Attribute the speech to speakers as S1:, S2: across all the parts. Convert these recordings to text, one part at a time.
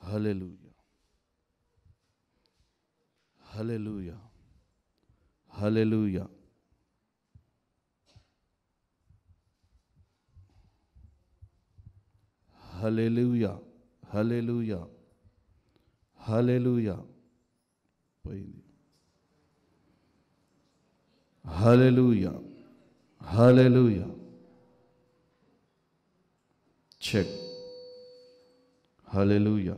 S1: హల్లెలూయా, హల్లెలూయా, హల్లెలూయా. హల్లెలూయా, హల్లెలూయా, హల్లెలూయా. పోయింది. హల్లెలూయా, హల్లెలూయా. చెక్. హల్లెలూయా.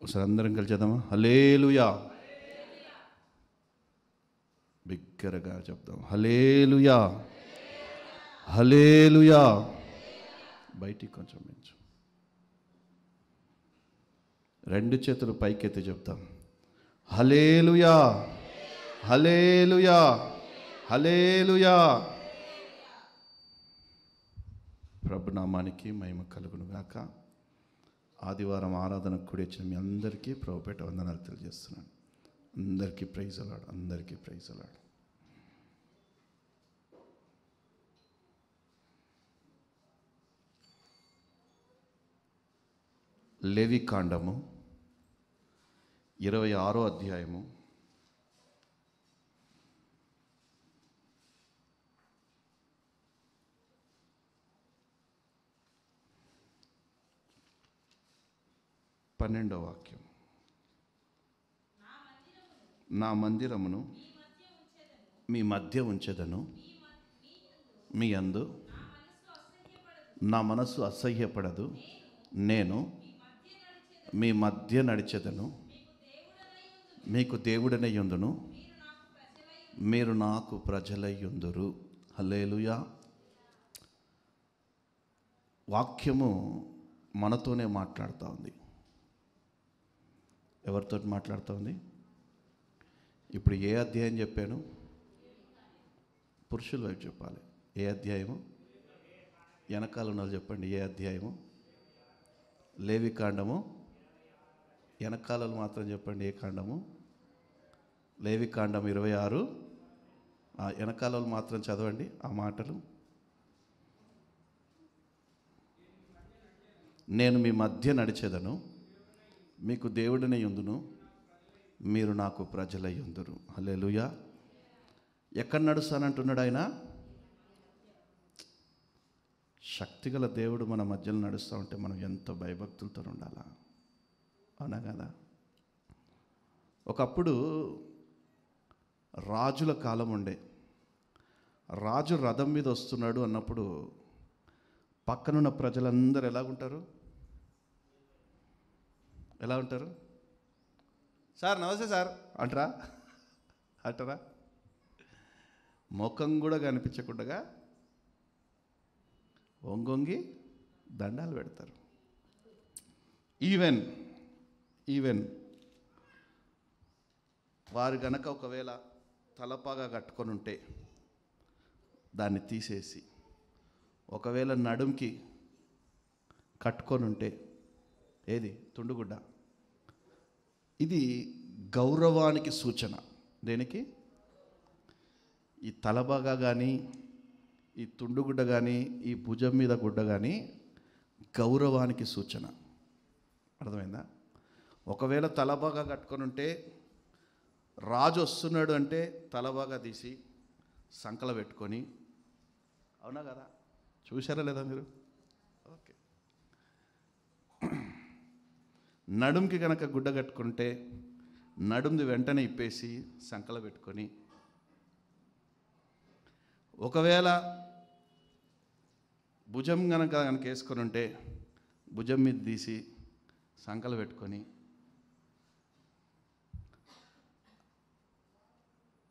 S1: ఒకసారి అందరం కలిసి చేద్దామా? హల్లెలూయా. బిగ్గరగా చెప్దాం. హల్లెలూయా, హల్లెలూయా. బయటికి కొంచెం పెంచు. రెండు చేతులు పైకెత్తి చెప్తాం. హల్లెలూయా, హల్లెలూయా, హల్లెలూయా. ప్రభునామానికి మహిమ కలుగును గాక. ఆదివారం ఆరాధనకు కూడి వచ్చిన మీ అందరికీ ప్రభుపేట వందనాలు తెలియజేస్తున్నాను. అందరికీ ప్రైజ్ అలాడు, అందరికీ ప్రైజ్ అలాడు. లేవికాండము 26వ అధ్యాయము 12వ వాక్యం. నా మందిరమును మీ మధ్య ఉంచెదను, మీ యందు నా మనస్సు అసహ్యపడదు. నేను మీ మధ్య నడిచెదను, మీకు దేవుడనై యుందును, మీరు నాకు ప్రజలై యుందురు. హల్లెలూయా. వాక్యము మనతోనే మాట్లాడుతూ ఉంది. ఎవరితో మాట్లాడుతూ ఉంది? ఇప్పుడు ఏ అధ్యాయం చెప్పాను? పురుషుల వైపు చెప్పాలి. ఏ అధ్యాయము? వెనకాల ఉన్నది చెప్పండి. ఏ అధ్యాయము? లేవికాండము. వెనకాలలు మాత్రం చెప్పండి. ఏ కాండము? లేవికాండం 26. వెనకాలలు మాత్రం చదవండి ఆ మాటలు. నేను మీ మధ్య నడిచెదను, మీకు దేవుడిని యుందును, మీరు నాకు ప్రజలై యుందురు. హల్లెలూయా. ఎక్కడ నడుస్తానంటున్నాడు ఆయన? శక్తిగల దేవుడు మన మధ్యలో నడుస్తూ ఉంటే మనం ఎంత భయభక్తులతో ఉండాలా? అవునా కదా? ఒకప్పుడు రాజుల కాలం ఉండే. రాజు రథం మీద వస్తున్నాడు అన్నప్పుడు పక్కనున్న ప్రజలందరూ ఎలాగుంటారు? ఎలా ఉంటారు? సార్ నమస్తే సార్ అంటారా? ముఖం కూడా కనిపించకుండా వంగొంగి దండాలు పెడతారు. ఈవెన్ వారు గనక ఒకవేళ తలపాగా కట్టుకొని ఉంటే దాన్ని తీసేసి, ఒకవేళ నడుంకి కట్టుకొని ఉంటే, ఏది తుండుగుడ్డ, ఇది గౌరవానికి సూచన. దేనికి? ఈ తలబాగా కానీ, ఈ తుండుగుడ్డ కానీ, ఈ భుజం మీద గుడ్డ కానీ గౌరవానికి సూచన. అర్థమైందా? ఒకవేళ తలబాగా కట్టుకొని ఉంటే, రాజు వస్తున్నాడు అంటే తలబాగా తీసి సంకల పెట్టుకొని, అవునా కదా? చూశారా లేదా మీరు? ఓకే. నడుంకి కనుక గుడ్డ కట్టుకుంటే నడుంది వెంటనే ఇప్పేసి సంకల పెట్టుకొని, ఒకవేళ భుజం కనుక వేసుకొని ఉంటే భుజం మీద తీసి సంకలు పెట్టుకొని,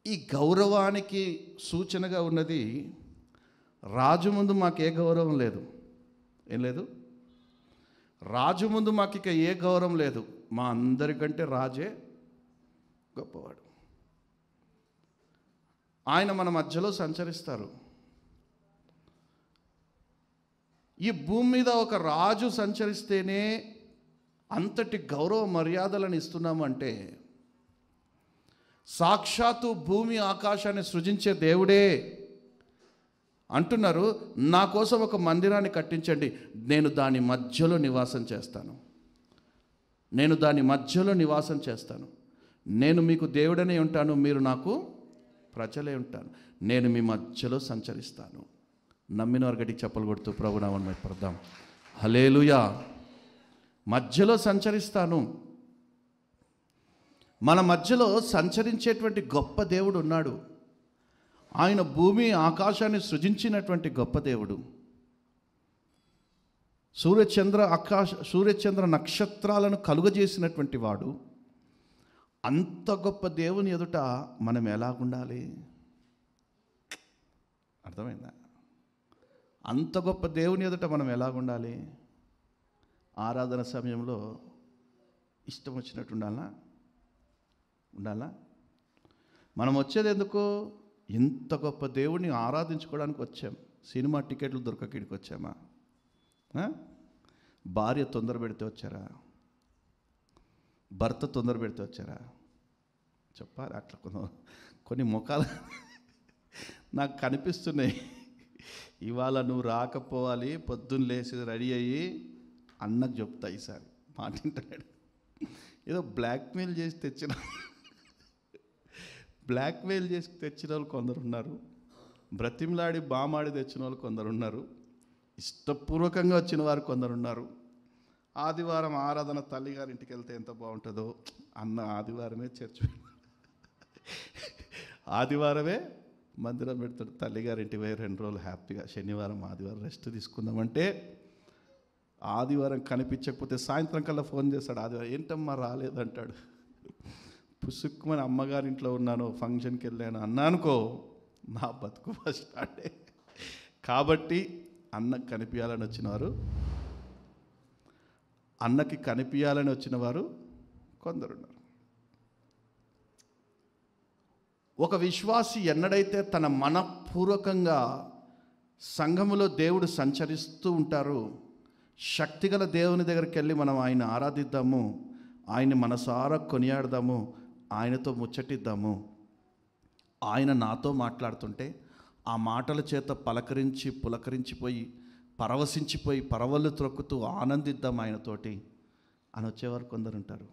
S1: ఈ గౌరవానికి సూచనగా ఉన్నది. రాజు ముందు మాకే గౌరవం లేదు. ఏం లేదు? రాజు ముందు మాకు ఇక ఏ గౌరవం లేదు, మా అందరికంటే రాజే గొప్పవాడు. ఆయన మన మధ్యలో సంచరిస్తారు. ఈ భూమి మీద ఒక రాజు సంచరిస్తేనే అంతటి గౌరవ మర్యాదలను ఇస్తున్నామంటే సాక్షాత్తు భూమి ఆకాశాన్ని సృజించే దేవుడే అంటున్నారు, నా కోసం ఒక మందిరాన్ని కట్టించండి, నేను దాని మధ్యలో నివాసం చేస్తాను, నేను దాని మధ్యలో నివాసం చేస్తాను, నేను మీకు దేవుడనే ఉంటాను, మీరు నాకు ప్రజలే ఉంటాను, నేను మీ మధ్యలో సంచరిస్తాను. నమ్మిన వారి గట్టిగా చప్పలు కొడుతూ ప్రభునామమున పడదాం. హల్లెలూయా. మధ్యలో సంచరిస్తాను. మన మధ్యలో సంచరించేటువంటి గొప్ప దేవుడు ఉన్నాడు. ఆయన భూమి ఆకాశాన్ని సృజించినటువంటి గొప్ప దేవుడు. సూర్యచంద్ర నక్షత్రాలను కలుగజేసినటువంటి వాడు. అంత గొప్ప దేవుని ఎదుట మనం ఎలాగుండాలి? అర్థమైందా? అంత గొప్ప దేవుని ఎదుట మనం ఎలాగుండాలి? ఆరాధన సమయంలో ఇష్టం వచ్చినట్టు ఉండాలా? మనం వచ్చేది ఎందుకు? ఇంత గొప్ప దేవుడిని ఆరాధించుకోవడానికి వచ్చాం. సినిమా టికెట్లు దొరకక ఇక్కడికి వచ్చామా? భార్య తొందర పెడితే వచ్చారా? భర్త తొందర పెడితే వచ్చారా? చెప్పాలి. అట్లా కొన్ని ముఖాలు నాకు కనిపిస్తున్నాయి. ఇవాళ నువ్వు రాకపోవాలి, పొద్దున్న లేచి రెడీ అయ్యి అన్నకు చెప్తా ఈసారి మాట వింటాడు. ఏదో బ్లాక్మెయిల్ చేసి తెచ్చిన వాళ్ళు కొందరు ఉన్నారు, బ్రతిమలాడి బామాడి తెచ్చిన వాళ్ళు కొందరు ఉన్నారు, ఇష్టపూర్వకంగా వచ్చిన వారు కొందరు ఉన్నారు. ఆదివారం ఆరాధన తల్లిగారి ఇంటికి వెళ్తే ఎంత బాగుంటుందో అన్న ఆదివారమే చర్చ్, ఆదివారమే మందిరం పెడతాడు. తల్లిగారింటి పోయి 2 రోజులు హ్యాపీగా శనివారం ఆదివారం రెస్ట్ తీసుకుందామంటే ఆదివారం కనిపించకపోతే సాయంత్రం కల్లా ఫోన్ చేస్తాడు. ఆదివారం ఏంటమ్మా రాలేదంటాడు. పుసుక్కుమని అమ్మగారింట్లో ఉన్నాను, ఫంక్షన్కి వెళ్ళాను అన్నా అనుకో, నా బతుకు ఫస్ట్ స్టార్టే. కాబట్టి అన్నకి కనిపించాలని వచ్చిన వారు కొందరున్నారు. ఒక విశ్వాసి ఎన్నడైతే తన మనపూర్వకంగా సంఘములో దేవుడు సంచరిస్తూ ఉంటారు, శక్తిగల దేవుని దగ్గరికి వెళ్ళి మనం ఆయన ఆరాధిద్దాము, ఆయన్ని మనసారా కొనియాడదాము, ఆయనతో ముచ్చటిద్దాము. ఆయన నాతో మాట్లాడుతుంటే ఆ మాటల చేత పులకరించిపోయి పరవశించిపోయి పరవళ్ళు త్రొక్కుతూ ఆనందిద్దాం ఆయనతోటి అని వచ్చేవారు కొందరు ఉంటారు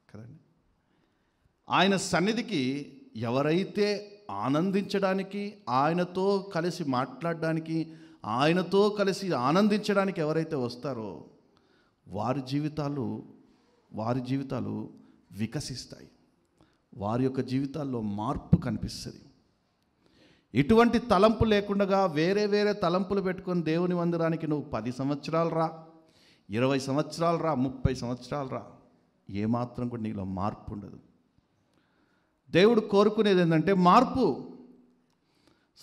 S1: కదండి. ఆయన సన్నిధికి ఎవరైతే ఆనందించడానికి, ఆయనతో కలిసి మాట్లాడడానికి, ఆయనతో కలిసి ఆనందించడానికి ఎవరైతే వస్తారో వారి జీవితాలు వికసిస్తాయి. వారి యొక్క జీవితాల్లో మార్పు కనిపిస్తుంది. ఇటువంటి తలంపు లేకుండా వేరే తలంపులు పెట్టుకొని దేవుని మందిరానికి నువ్వు 10 సంవత్సరాలు రా, 20 సంవత్సరాలు రా, 30 సంవత్సరాలు రా, ఏమాత్రం కూడా నీలో మార్పు ఉండదు. దేవుడు కోరుకునేది ఏంటంటే మార్పు.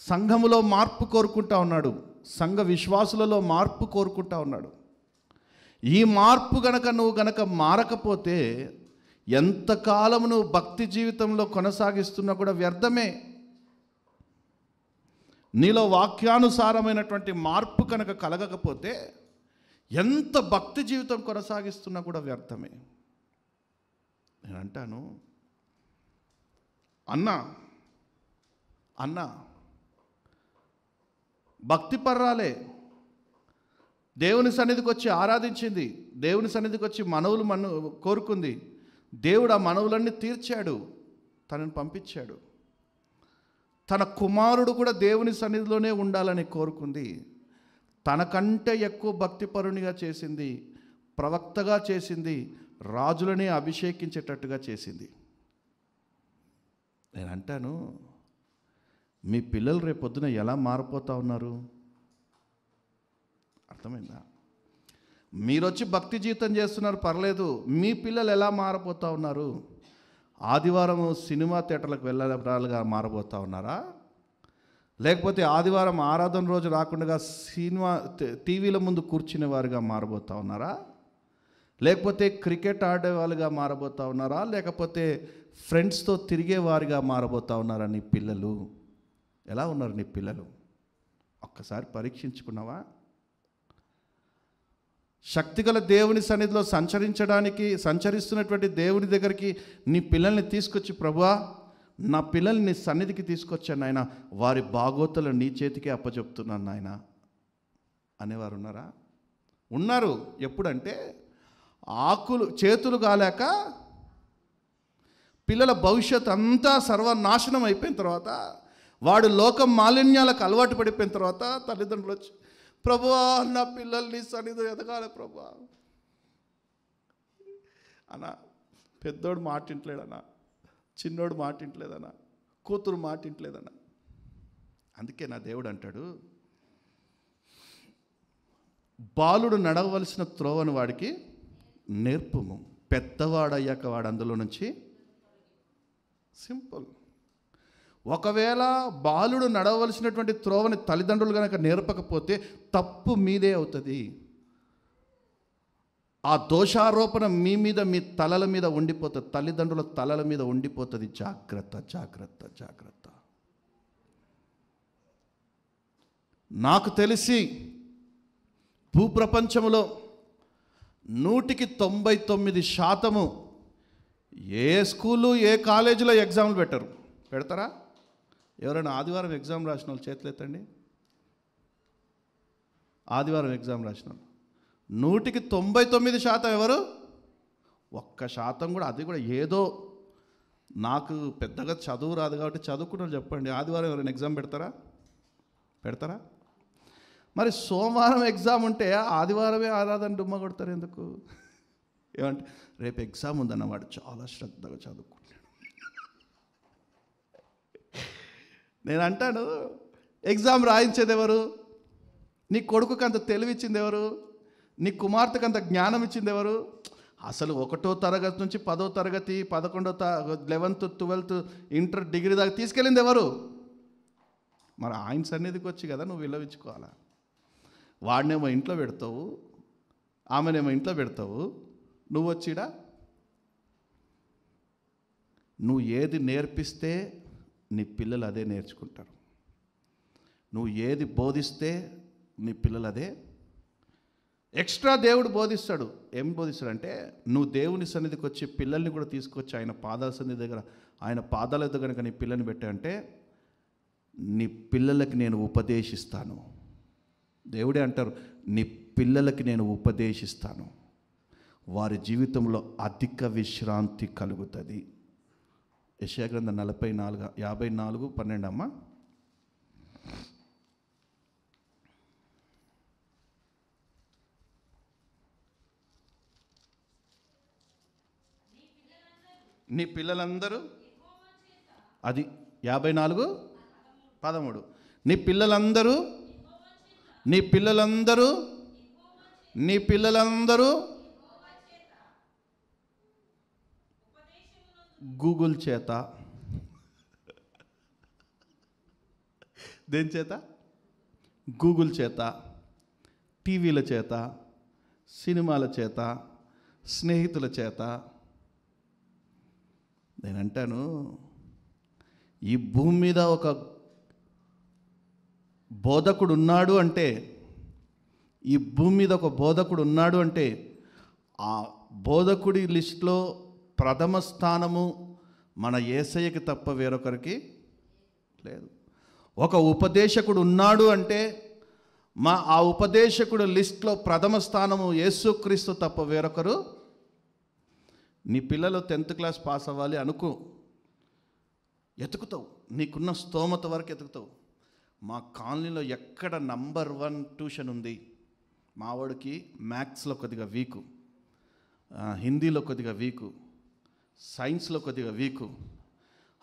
S1: సంఘములో మార్పు కోరుకుంటా ఉన్నాడు, సంఘ విశ్వాసులలో మార్పు కోరుకుంటా ఉన్నాడు. ఈ మార్పు నువ్వు గనక మారకపోతే ఎంతకాలం నువ్వు భక్తి జీవితంలో కొనసాగిస్తున్నా కూడా వ్యర్థమే. నీలో వాక్యానుసారమైనటువంటి మార్పు కనుక కలగకపోతే ఎంత భక్తి జీవితం కొనసాగిస్తున్నా కూడా వ్యర్థమే. నేను అంటాను, అన్నా భక్తి పర్రాలే, దేవుని సన్నిధికి వచ్చి ఆరాధించింది, దేవుని సన్నిధికి వచ్చి మనవులు కోరుకుంది. దేవుడు ఆ మనవులన్నీ తీర్చాడు, తనని పంపించాడు. తన కుమారుడు కూడా దేవుని సన్నిధిలోనే ఉండాలని కోరుకుంది. తనకంటే ఎక్కువ భక్తిపరునిగా చేసింది, ప్రవక్తగా చేసింది, రాజులనే అభిషేకించేటట్టుగా చేసింది. నేను అంటాను, మీ పిల్లలు రేపొద్దున ఎలా మారిపోతూ ఉన్నారు? అర్థమైందా? మీరు వచ్చి భక్తి జీవితం చేస్తున్నారు పర్లేదు, మీ పిల్లలు ఎలా మారిపోతూ ఉన్నారు? ఆదివారం సినిమా థియేటర్లకు వెళ్ళాలుగా మారబోతూ ఉన్నారా? లేకపోతే ఆదివారం ఆరాధన రోజు రాకుండా సినిమా టీవీల ముందు కూర్చునే వారుగా మారబోతూ ఉన్నారా? లేకపోతే క్రికెట్ ఆడేవాళ్ళుగా మారబోతా ఉన్నారా, లేకపోతే ఫ్రెండ్స్తో తిరిగేవారిగా మారబోతా ఉన్నారా నీ పిల్లలు? ఎలా ఉన్నారు నీ పిల్లలు? ఒక్కసారి పరీక్షించుకున్నావా? శక్తిగల దేవుని సన్నిధిలో సంచరిస్తున్నటువంటి దేవుని దగ్గరికి నీ పిల్లల్ని తీసుకొచ్చి, ప్రభువా నా పిల్లల్ని నీ సన్నిధికి తీసుకొచ్చాను నాయన, వారి బాగోతులు నీ చేతికి అప్పచెప్తున్నాను నాయన అనేవారు ఉన్నారా? ఉన్నారు. ఎప్పుడంటే చేతులు కాలేక పిల్లల భవిష్యత్ అంతా సర్వనాశనం అయిపోయిన తర్వాత, వాడు లోకం మాలిన్యాలకు అలవాటు పడిపోయిన తర్వాత తల్లిదండ్రులు వచ్చి, ప్రభువా నా పిల్లల్ని సన్నిధి ఎదగాలి ప్రభువా అన్న. పెద్దోడు మాట వింటలేడన్నా, చిన్నోడు మాట వింటలేదన్నా, కూతురు మాట వింటలేదన్నా. అందుకే నా దేవుడు అంటాడు, బాలుడు నడవలసిన త్రోవను వాడికి నేర్పుము, పెద్దవాడయ్యాక వాడు అందులో నుంచి. సింపుల్. ఒకవేళ బాలుడు నడవలసినటువంటి త్రోవని తల్లిదండ్రులు కనుక నేర్పకపోతే తప్పు మీదే అవుతుంది. ఆ దోషారోపణ మీ మీద, మీ తలల మీద ఉండిపోతుంది, తల్లిదండ్రుల తలల మీద ఉండిపోతుంది. జాగ్రత్త జాగ్రత్త జాగ్రత్త. నాకు తెలిసి భూప్రపంచంలో 99% ఏ స్కూలు ఏ కాలేజీలో ఎగ్జామ్లు పెట్టరు. పెడతారా? ఎవరైనా ఆదివారం ఎగ్జామ్ రాసిన వాళ్ళు చేతులు ఎత్తండి. ఆదివారం ఎగ్జామ్ రాసిన వాళ్ళు 99% ఎవరు? 1% కూడా, అది కూడా ఏదో నాకు పెద్దగా చదువు రాదు కాబట్టి చదువుకున్నారు చెప్పండి. ఆదివారం ఎవరైనా ఎగ్జామ్ పెడతారా? మరి సోమవారం ఎగ్జామ్ ఉంటే ఆదివారమే ఆరాధన డుమ్మ కొడతారు ఎందుకు? ఏమంటే రేపు ఎగ్జామ్ ఉందన్నవాడు చాలా శ్రద్ధగా చదువుకుంటాడు. నేను అంటాను, ఎగ్జామ్ రాయించేది ఎవరు? నీ కొడుకుకి అంత తెలివిచ్చింది ఎవరు? నీ కుమార్తెకు అంత జ్ఞానం ఇచ్చింది ఎవరు? అసలు 1వ తరగతి నుంచి 10వ తరగతి, 11th 12th ఇంటర్ డిగ్రీ దాకా తీసుకెళ్ళింది ఎవరు? మరి ఆయన సన్నిధికి వచ్చి కదా నువ్వు విలువించుకోవాలా. వాడినేమో ఇంట్లో పెడతావు, ఆమెనేమో ఇంట్లో పెడతావు, నువ్వు వచ్చిడా? నువ్వు ఏది నేర్పిస్తే నీ పిల్లలు అదే నేర్చుకుంటారు. నువ్వు ఏది బోధిస్తే నీ పిల్లలు అదే. ఎక్స్ట్రా దేవుడు బోధిస్తాడు. ఏం బోధిస్తాడంటే, నువ్వు దేవుని సన్నిధికి వచ్చి పిల్లల్ని కూడా తీసుకొచ్చి ఆయన పాదాల సన్నిధి దగ్గర, ఆయన పాదాల దగ్గర కనుక నీ పిల్లని పెట్టాయంటే, నీ పిల్లలకి నేను ఉపదేశిస్తాను. దేవుడే అంటారు, నీ పిల్లలకి నేను ఉపదేశిస్తాను, వారి జీవితంలో అధిక విశ్రాంతి కలుగుతుంది. యెషయా గ్రంథం 54:12 అమ్మ. నీ పిల్లలందరూ, అది 54:13. నీ పిల్లలందరూ గూగుల్ చేత, దేని చేత? గూగుల్ చేత, టీవీల చేత, సినిమాల చేత, స్నేహితుల చేత. నేనంటాను, ఈ భూమి మీద ఒక బోధకుడు ఉన్నాడు అంటే, ఆ బోధకుడి లిస్టులో ప్రథమ స్థానము మన యేసయ్యకి తప్ప వేరొకరికి లేదు. ఒక ఉపదేశకుడు ఉన్నాడు అంటే ఆ ఉపదేశకుడు లిస్టులో ప్రథమ స్థానము యేసుక్రీస్తు తప్ప వేరొకరు. నీ పిల్లలు 10th క్లాస్ పాస్ అవ్వాలి అనుకో, ఎతుకుతావు, నీకున్న స్తోమత వరకు ఎతుకుతావు. మా కాలనీలో ఎక్కడ నంబర్ 1 ట్యూషన్ ఉంది, మావాడికి మ్యాథ్స్లో కొద్దిగా వీకు, హిందీలో కొద్దిగా వీకు, సైన్స్లో కొద్దిగా వీకు,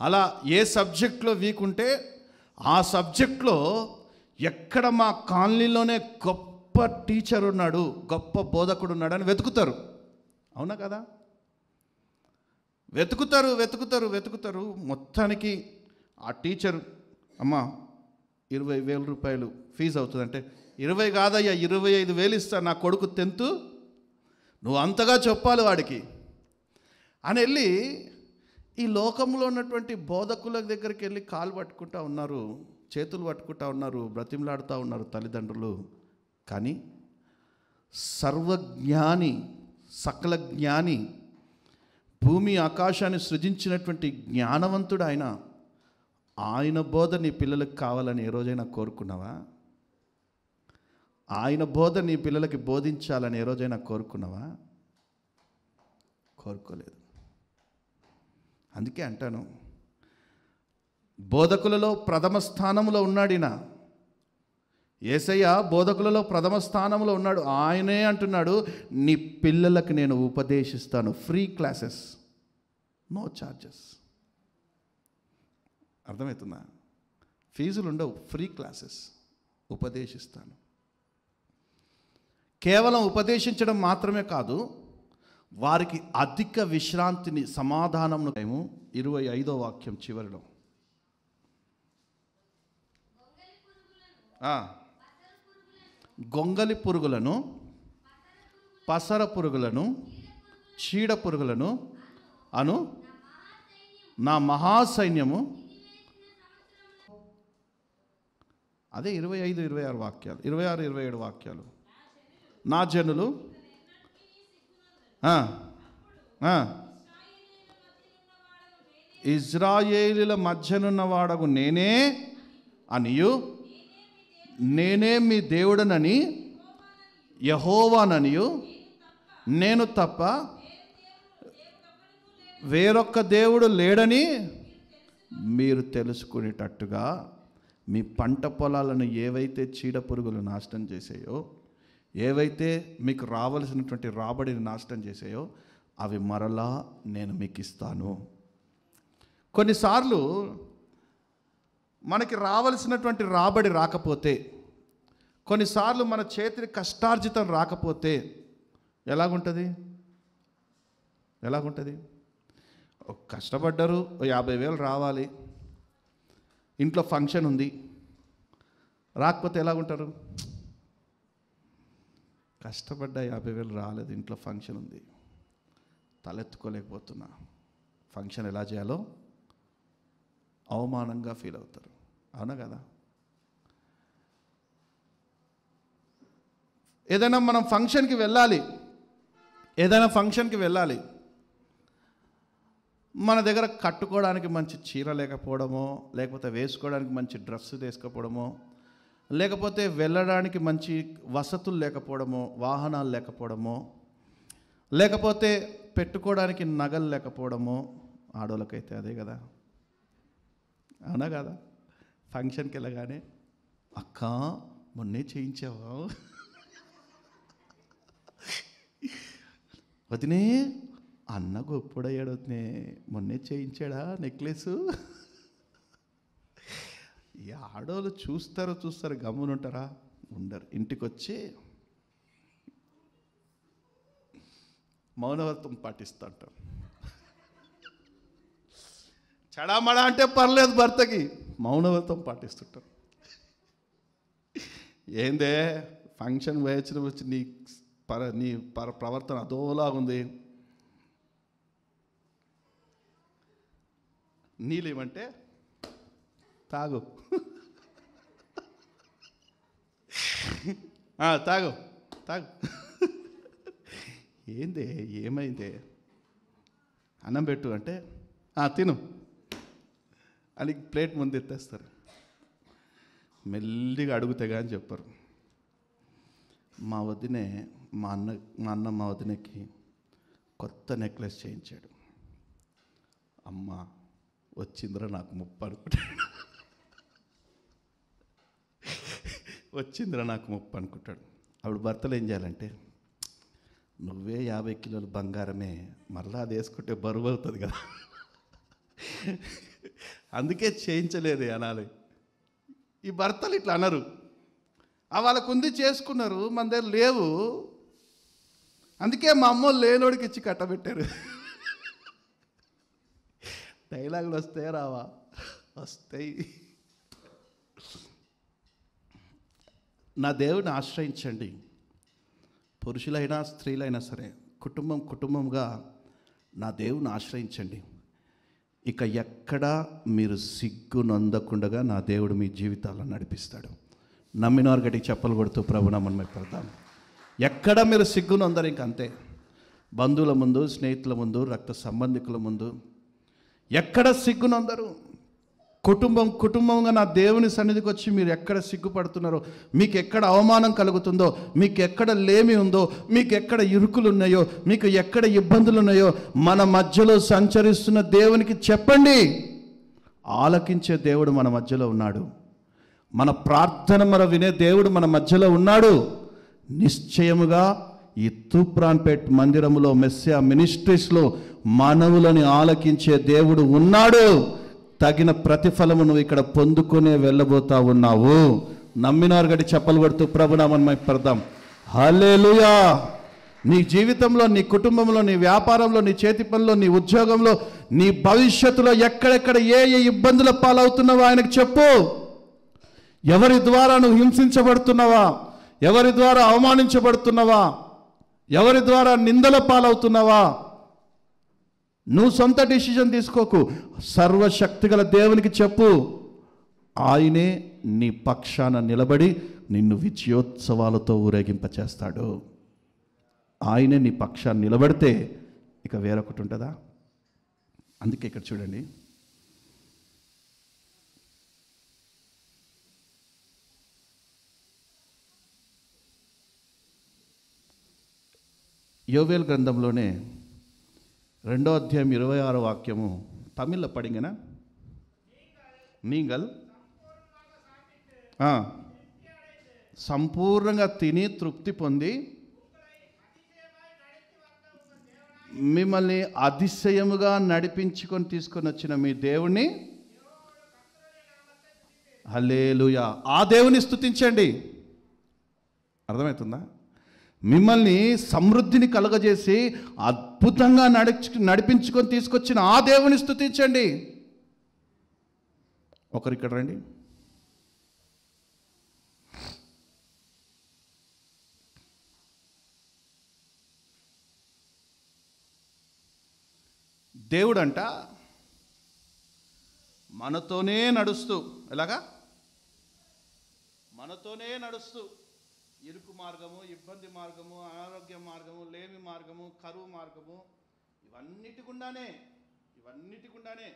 S1: అలా ఏ సబ్జెక్ట్లో వీక్ ఉంటే ఆ సబ్జెక్ట్లో ఎక్కడ మా కాలనీలోనే గొప్ప టీచర్ ఉన్నాడు, గొప్ప బోధకుడు ఉన్నాడు అని వెతుకుతారు. అవునా కదా? వెతుకుతారు. మొత్తానికి ఆ టీచర్, అమ్మా 20,000 రూపాయలు ఫీజు అవుతుందంటే, 20 కాదయ్యా 25,000 ఇస్తా, నా కొడుకు 10th నువ్వు అంతగా చెప్పాలి వాడికి అని వెళ్ళి ఈ లోకంలో ఉన్నటువంటి బోధకుల దగ్గరికి వెళ్ళి కాలు పట్టుకుంటా ఉన్నారు, చేతులు పట్టుకుంటా ఉన్నారు, బ్రతిమలాడుతూ ఉన్నారు తల్లిదండ్రులు. కానీ సర్వజ్ఞాని, సకల జ్ఞాని, భూమి ఆకాశాన్ని సృజించినటువంటి జ్ఞానవంతుడు ఆయన బోధ నీ పిల్లలకు కావాలని ఏ రోజైనా కోరుకున్నావా? ఆయన బోధ నీ పిల్లలకి బోధించాలని ఏ రోజైనా కోరుకున్నావా? కోరుకోలేదు. అందుకే అంటాను, బోధకులలో ప్రథమ స్థానంలో ఉన్నాడినా. యేసయ్య బోధకులలో ప్రథమ స్థానంలో ఉన్నాడు. ఆయనే అంటున్నాడు, నీ పిల్లలకు నేను ఉపదేశిస్తాను, ఫ్రీ క్లాసెస్, నో ఛార్జెస్. అర్థమవుతుందా? ఫీజులు ఉండవు, ఫ్రీ క్లాసెస్, ఉపదేశిస్తాను. కేవలం ఉపదేశించడం మాత్రమే కాదు, వారికి అధిక విశ్రాంతిని, సమాధానంను. 25వ వాక్యం చివరిలో గొంగలి పురుగులను, పసర పురుగులను, చీడ పురుగులను అను నా మహాసైన్యము. అదే 25, 26 వాక్యాలు, 26, 27 వాక్యాలు. నా జనులు ఇజ్రాయేలీల మధ్యనున్నవాడగు నేనే అనియు, నేనే మీ దేవుడనని, యెహోవాననియు, నేను తప్ప వేరొక్క దేవుడు లేడని మీరు తెలుసుకునేటట్టుగా మీ పంట పొలాలను ఏవైతే చీడ పురుగులు నాశనం చేసాయో, ఏవైతే మీకు రావలసినటువంటి రాబడిని నాశనం చేసాయో, అవి మరలా నేను మీకు ఇస్తాను. కొన్నిసార్లు మనకి రావలసినటువంటి రాబడి రాకపోతే, కొన్నిసార్లు మన చేతికి కష్టార్జితం రాకపోతే ఎలాగుంటుంది? కష్టపడ్డారు, 50,000 రావాలి, ఇంట్లో ఫంక్షన్ ఉంది, రాకపోతే ఎలాగుంటారు? కష్టపడ్డా 50,000 రాలేదు, ఇంట్లో ఫంక్షన్ ఉంది, తలెత్తుకోలేకపోతున్నా, ఫంక్షన్ ఎలా చేయాలో అవమానంగా ఫీల్ అవుతారు. అవునా కదా? ఏదైనా మనం ఫంక్షన్కి వెళ్ళాలి, మన దగ్గర కట్టుకోవడానికి మంచి చీర లేకపోవడమో, లేకపోతే వేసుకోవడానికి మంచి డ్రెస్సు వేసుకోకపోవడమో, లేకపోతే వెళ్ళడానికి మంచి వసతులు లేకపోవడమో, వాహనాలు లేకపోవడమో, లేకపోతే పెట్టుకోవడానికి నగలు లేకపోవడమో. ఆడోళ్ళకైతే అదే కదా, అవునా కదా? ఫంక్షన్కి వెళ్ళగానే, అక్క మొన్నే చేయించావా, వదినే అన్న గొప్పడయ్యాడు, వదినే మొన్నే చేయించాడా నెక్లెస్. ఈ ఆడోళ్ళు చూస్తారు, గమ్మునుంటారా? ఉండరు. ఇంటికి వచ్చి మౌనవ్రతం పాటిస్తుంటారు. చడామడా అంటే పర్లేదు, భర్తకి మౌనవ్రతం పాటిస్తుంటారు. ఏందే ఫంక్షన్ వచ్చి నీ ప్రవర్తన అదోలాగుంది, నీళ్ళేమంటే తాగు, తాగు. ఏందే, ఏమైందే, అన్నం పెట్టు అంటే తిను అని ప్లేట్ ముందు ఎత్తేస్తారు. మెల్లిగా అడుగుతే కానీ చెప్పరు. మా అన్న మా వదినకి కొత్త నెక్లెస్ చేయించాడు. అమ్మ వచ్చిందిరా నాకు 30 అనుకుంటాడు, అనుకుంటాడు. అప్పుడు భర్తలు ఏం చేయాలంటే, నువ్వే 50 కిలోల బంగారమే, మరలా అది వేసుకుంటే బరువు అవుతుంది కదా, అందుకే చేయించలేదే అనాలి. ఈ భర్తలు ఇట్లా అనరు. వాళ్ళకు ఉంది, చేసుకున్నారు, మన దగ్గర లేవు, అందుకే మా అమ్మోళ్ళు లేనోడికి ఇచ్చి కట్టబెట్టారు. డైలాగులు వస్తాయా రావా? వస్తాయి. నా దేవుని ఆశ్రయించండి. పురుషులైనా స్త్రీలైనా సరే కుటుంబంగా నా దేవుని ఆశ్రయించండి. ఇక ఎక్కడా మీరు సిగ్గు నొందకుండగా నా దేవుడు మీ జీవితాలను నడిపిస్తాడు. నమ్మినవారు గట్టి చెప్పలు కొడుతూ ప్రభునామం పెడతాను. ఎక్కడ మీరు సిగ్గు నొందరు, ఇంక అంతే. బంధువుల ముందు, స్నేహితుల ముందు, రక్త సంబంధికుల ముందు ఎక్కడ సిగ్గు నొందరు. కుటుంబంగా నా దేవుని సన్నిధికి వచ్చి మీరు ఎక్కడ సిగ్గుపడుతున్నారో, మీకు ఎక్కడ అవమానం కలుగుతుందో, మీకు ఎక్కడ లేమి ఉందో, మీకు ఎక్కడ ఇరుకులు ఉన్నాయో, మీకు ఎక్కడ ఇబ్బందులు ఉన్నాయో మన మధ్యలో సంచరిస్తున్న దేవునికి చెప్పండి. ఆలకించే దేవుడు మన మధ్యలో ఉన్నాడు. మన ప్రార్థన వినే దేవుడు మన మధ్యలో ఉన్నాడు. నిశ్చయముగా ఈ తూప్రాన్పేట్ మందిరములో, మెస్సియా మినిస్ట్రీస్లో మానవులని ఆలకించే దేవుడు ఉన్నాడు. తగిన ప్రతిఫలము నువ్వు ఇక్కడ పొందుకునే వెళ్ళబోతా ఉన్నావు. నమ్మినారు గడి చెప్పలు కొడుతూ ప్రభునామం పెడదాం. హల్లెలూయా. నీ జీవితంలో, నీ కుటుంబంలో, నీ వ్యాపారంలో, నీ చేతి పనిలో, నీ ఉద్యోగంలో, నీ భవిష్యత్తులో ఎక్కడెక్కడ ఏ ఇబ్బందుల పాలవుతున్నావో ఆయనకు చెప్పు. ఎవరి ద్వారా నువ్వు హింసించబడుతున్నావా, ఎవరి ద్వారా అవమానించబడుతున్నావా, ఎవరి ద్వారా నిందల పాలవుతున్నావా, నువ్వు సొంత డిసిజన్ తీసుకోకు. సర్వశక్తిగల దేవునికి చెప్పు. ఆయనే నీ పక్షాన నిలబడి నిన్ను విజయోత్సవాలతో ఊరేగింపచేస్తాడు. ఆయనే నీ పక్షాన్ని నిలబడితే ఇక వేరొకటి ఉంటుందా? అందుకే ఇక్కడ చూడండి, యోవేల్ గ్రంథంలోనే 2వ అధ్యాయం 26వ వాక్యము తమిళ్లో పడింగనా? நீங்கள் సంపూర్ణంగా తిని తృప్తి పొంది మిమ్మల్ని అతిశయముగా నడిపించుకొని తీసుకొని వచ్చిన మీ దేవుణ్ణి, హల్లెలూయా, ఆ దేవుని స్తుతించండి. అర్థమవుతుందా? మిమ్మల్ని సమృద్ధిని కలుగజేసి అద్భుతంగా నడిపించుకొని తీసుకొచ్చిన ఆ దేవుని స్తుతించండి. ఒకరు ఇక్కడ రండి. దేవుడంట మనతోనే నడుస్తూ, ఎలాగా? మనతోనే నడుస్తూ ఇరుకు మార్గము, ఇబ్బంది మార్గము, అనారోగ్య మార్గము, లేమి మార్గము, కరువు మార్గము, ఇవన్నిటి గుండానే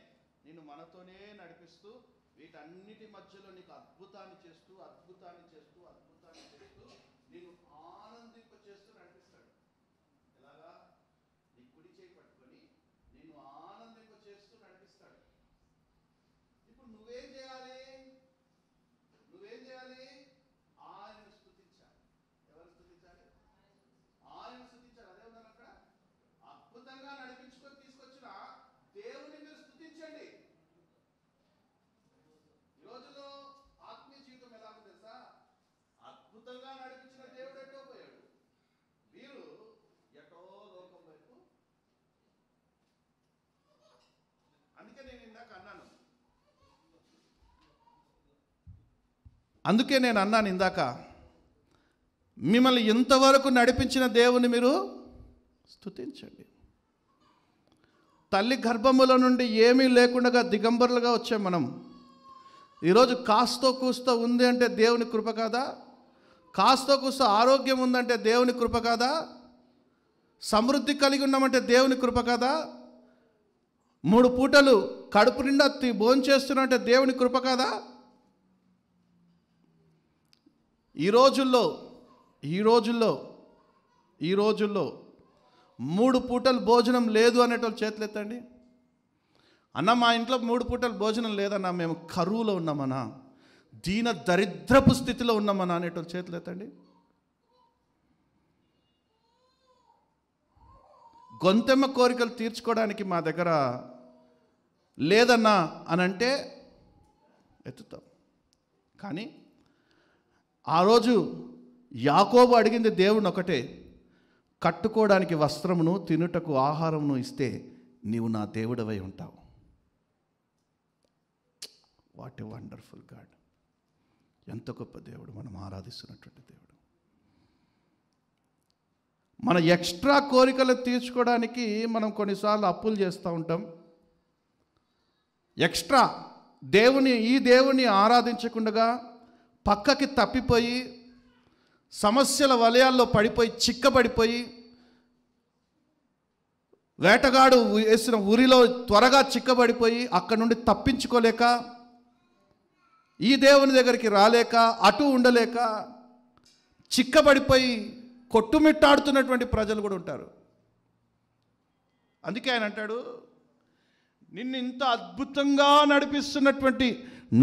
S1: నేను మనతోనే నడిపిస్తూ, వీటన్నిటి మధ్యలో నీకు అద్భుతాన్ని చేస్తూ నేను ఆనందింప చేస్తూ నడిపిస్తాడు. ఎలాగా? నీ కుడి చేయి పట్టుకొని నిన్ను ఆనందింప చేస్తూ నడిపిస్తాడు. ఇప్పుడు నువ్వేం చేయాలి? ఆయన స్తుతించాలి. ఎవరు స్తుతించాలి? ఆయన స్తుతించాలి. అదే ఉన్నాను అక్కడ. అద్భుతంగా నడిపించుకొని తీసుకొచ్చిన దేవుని మీరు స్తుతించండి. ఈ రోజుల్లో ఆత్మీయ జీవితం ఎలా ఉంది తెలుసా? అద్భుతంగా నడిపించిన దేవుడు ఎటో పోయాడు, వీరు ఎటో లోకం వైపు. అందుకే నేను ఇందాక అన్నాను, మిమ్మల్ని ఇంతవరకు నడిపించిన దేవుని మీరు స్తుతించండి. తల్లి గర్భముల నుండి ఏమీ లేకుండా దిగంబరులుగా వచ్చాం మనం. ఈరోజు కాస్తో కూస్తో ఉంది అంటే దేవుని కృప కాదా? కాస్తో కూస్తో ఆరోగ్యం ఉందంటే దేవుని కృప కాదా? సమృద్ధి కలిగి ఉన్నామంటే దేవుని కృప కాదా? 3 పూటలు కడుపు నిండా భోంచేస్తున్నామంటే దేవుని కృప కాదా? ఈ రోజుల్లో 3 పూటలు భోజనం లేదు అనేటోళ్ళు చేతులు ఎత్తండి. అన్న మా ఇంట్లో 3 పూటలు భోజనం లేదన్నా, మేము కరువులో ఉన్నామన్నా, దీన దరిద్రపు స్థితిలో ఉన్నామన్నా అనేటోళ్ళు చేతులు ఎత్తండి. గొంతెమ్మ కోరికలు తీర్చుకోవడానికి మా దగ్గర లేదన్నా అని అంటే ఎత్తుతాం. కానీ ఆ రోజు యాకోబు అడిగింది దేవుని ఒకటే, కట్టుకోవడానికి వస్త్రమును, తినుటకు ఆహారమును ఇస్తే నీవు నా దేవుడవై ఉంటావు. What a wonderful God! ఎంత గొప్ప దేవుడు మనం ఆరాధిస్తున్నటువంటి దేవుడు. మన ఎక్స్ట్రా కోరికలు తీర్చుకోవడానికి మనం కొన్నిసార్లు అప్పులు చేస్తూ ఉంటాం. ఎక్స్ట్రా ఈ దేవుని ఆరాధించకుండా పక్కకి తప్పిపోయి సమస్యల వలయాల్లో పడిపోయి చిక్కబడిపోయి వేటగాడు వేసిన ఉరిలో త్వరగా చిక్కబడిపోయి అక్కడి నుండి తప్పించుకోలేక ఈ దేవుని దగ్గరికి రాలేక అటు ఉండలేక చిక్కబడిపోయి కొట్టుమిట్టాడుతున్నటువంటి ప్రజలు కూడా ఉంటారు. అందుకే ఆయన అంటాడు, నిన్ను ఇంత అద్భుతంగా నడిపిస్తున్నటువంటి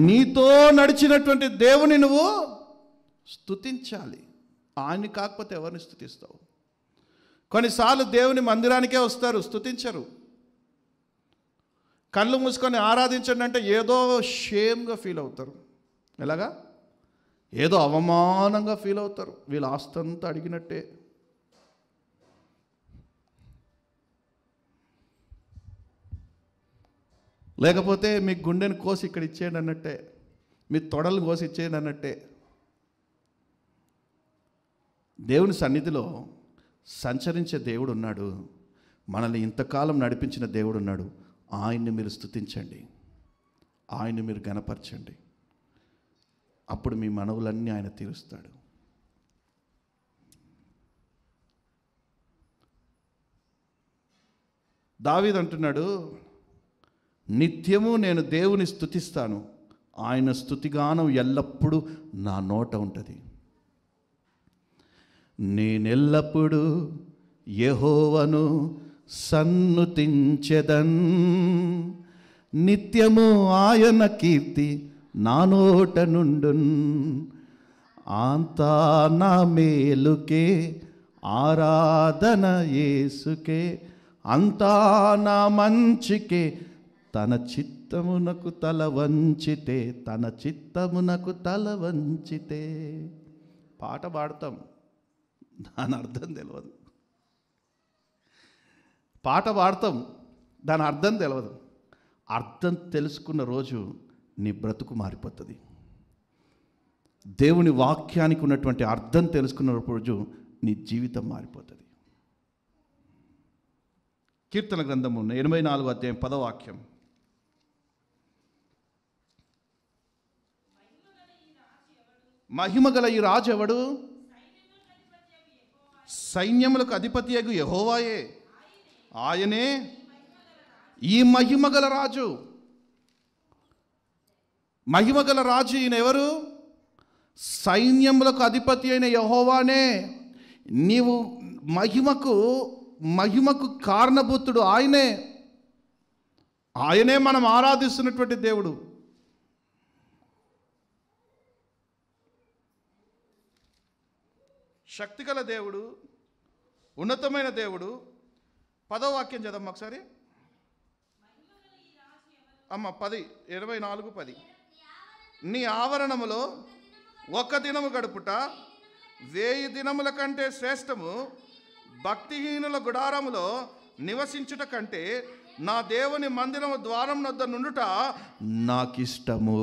S1: నీతో నడిచినటువంటి దేవుని నువ్వు స్తుతించాలి. ఆయన్ని కాకపోతే ఎవరిని స్తుతిస్తావు? కొన్నిసార్లు దేవుని మందిరానికే వస్తారు, స్తుతించరు. కళ్ళు మూసుకొని ఆరాధించండి అంటే ఏదో షేమ్గా ఫీల్ అవుతారు. ఎలాగా? ఏదో అవమానంగా ఫీల్ అవుతారు. వీళ్ళ ఆస్తంతా అడిగినట్టే. లేకపోతే మీ గుండెని కోసి ఇక్కడ ఇచ్చేయండి అన్నట్టే, మీ తొడలు కోసి ఇచ్చేయండి అన్నట్టే. దేవుని సన్నిధిలో సంచరించే దేవుడు ఉన్నాడు, మనల్ని ఇంతకాలం నడిపించిన దేవుడు ఉన్నాడు. ఆయన్ని మీరు స్తుతించండి, ఆయన్ని మీరు ఘనపరచండి. అప్పుడు మీ మనవులన్నీ ఆయన తీరుస్తాడు. దావీదు అంటున్నాడు, నిత్యము నేను దేవుని స్తుతిస్తాను, ఆయన స్తుతిగానం ఎల్లప్పుడూ నా నోట ఉంటుంది. నేనెల్లప్పుడూ యెహోవాను సన్నుతించెదన్, నిత్యము ఆయన కీర్తి నా నోట నుండున్. అంతా నా మేలుకే ఆరాధన యేసుకే, అంతా నా మంచికే తన చిత్తమునకు తల వంచితే, తన చిత్తమునకు తల వంచితే. పాట పాడతాం, దాని అర్థం తెలియదు. పాట పాడతాం, దాని అర్థం తెలియదు. అర్థం తెలుసుకున్న రోజు నీ బ్రతుకు మారిపోతుంది. దేవుని వాక్యానికి ఉన్నటువంటి అర్థం తెలుసుకున్న రోజు నీ జీవితం మారిపోతుంది. కీర్తన గ్రంథము 84వ అధ్యాయం 10వ వాక్యం. మహిమగల ఈ రాజు ఎవడు? సైన్యములకు అధిపతియగు యెహోవాయే, ఆయనే ఈ మహిమగల రాజు. మహిమగల రాజు ఈయన ఎవరు? సైన్యములకు అధిపతి అయిన యెహోవానే. నీవు మహిమకు కారణభూతుడు ఆయనే. ఆయనే మనం ఆరాధిస్తున్నటువంటి దేవుడు. శక్తిగల దేవుడు, ఉన్నతమైన దేవుడు. 10వ వాక్యం చదమ్మ ఒకసారి అమ్మ. 24:10. నీ ఆవరణములో ఒక దినము గడుపుట 1000 దినముల కంటే శ్రేష్టము, భక్తిహీనుల గుడారములో నివసించుట కంటే నా దేవుని మందిరము ద్వారం వద్ద నుండుట నాకిష్టము.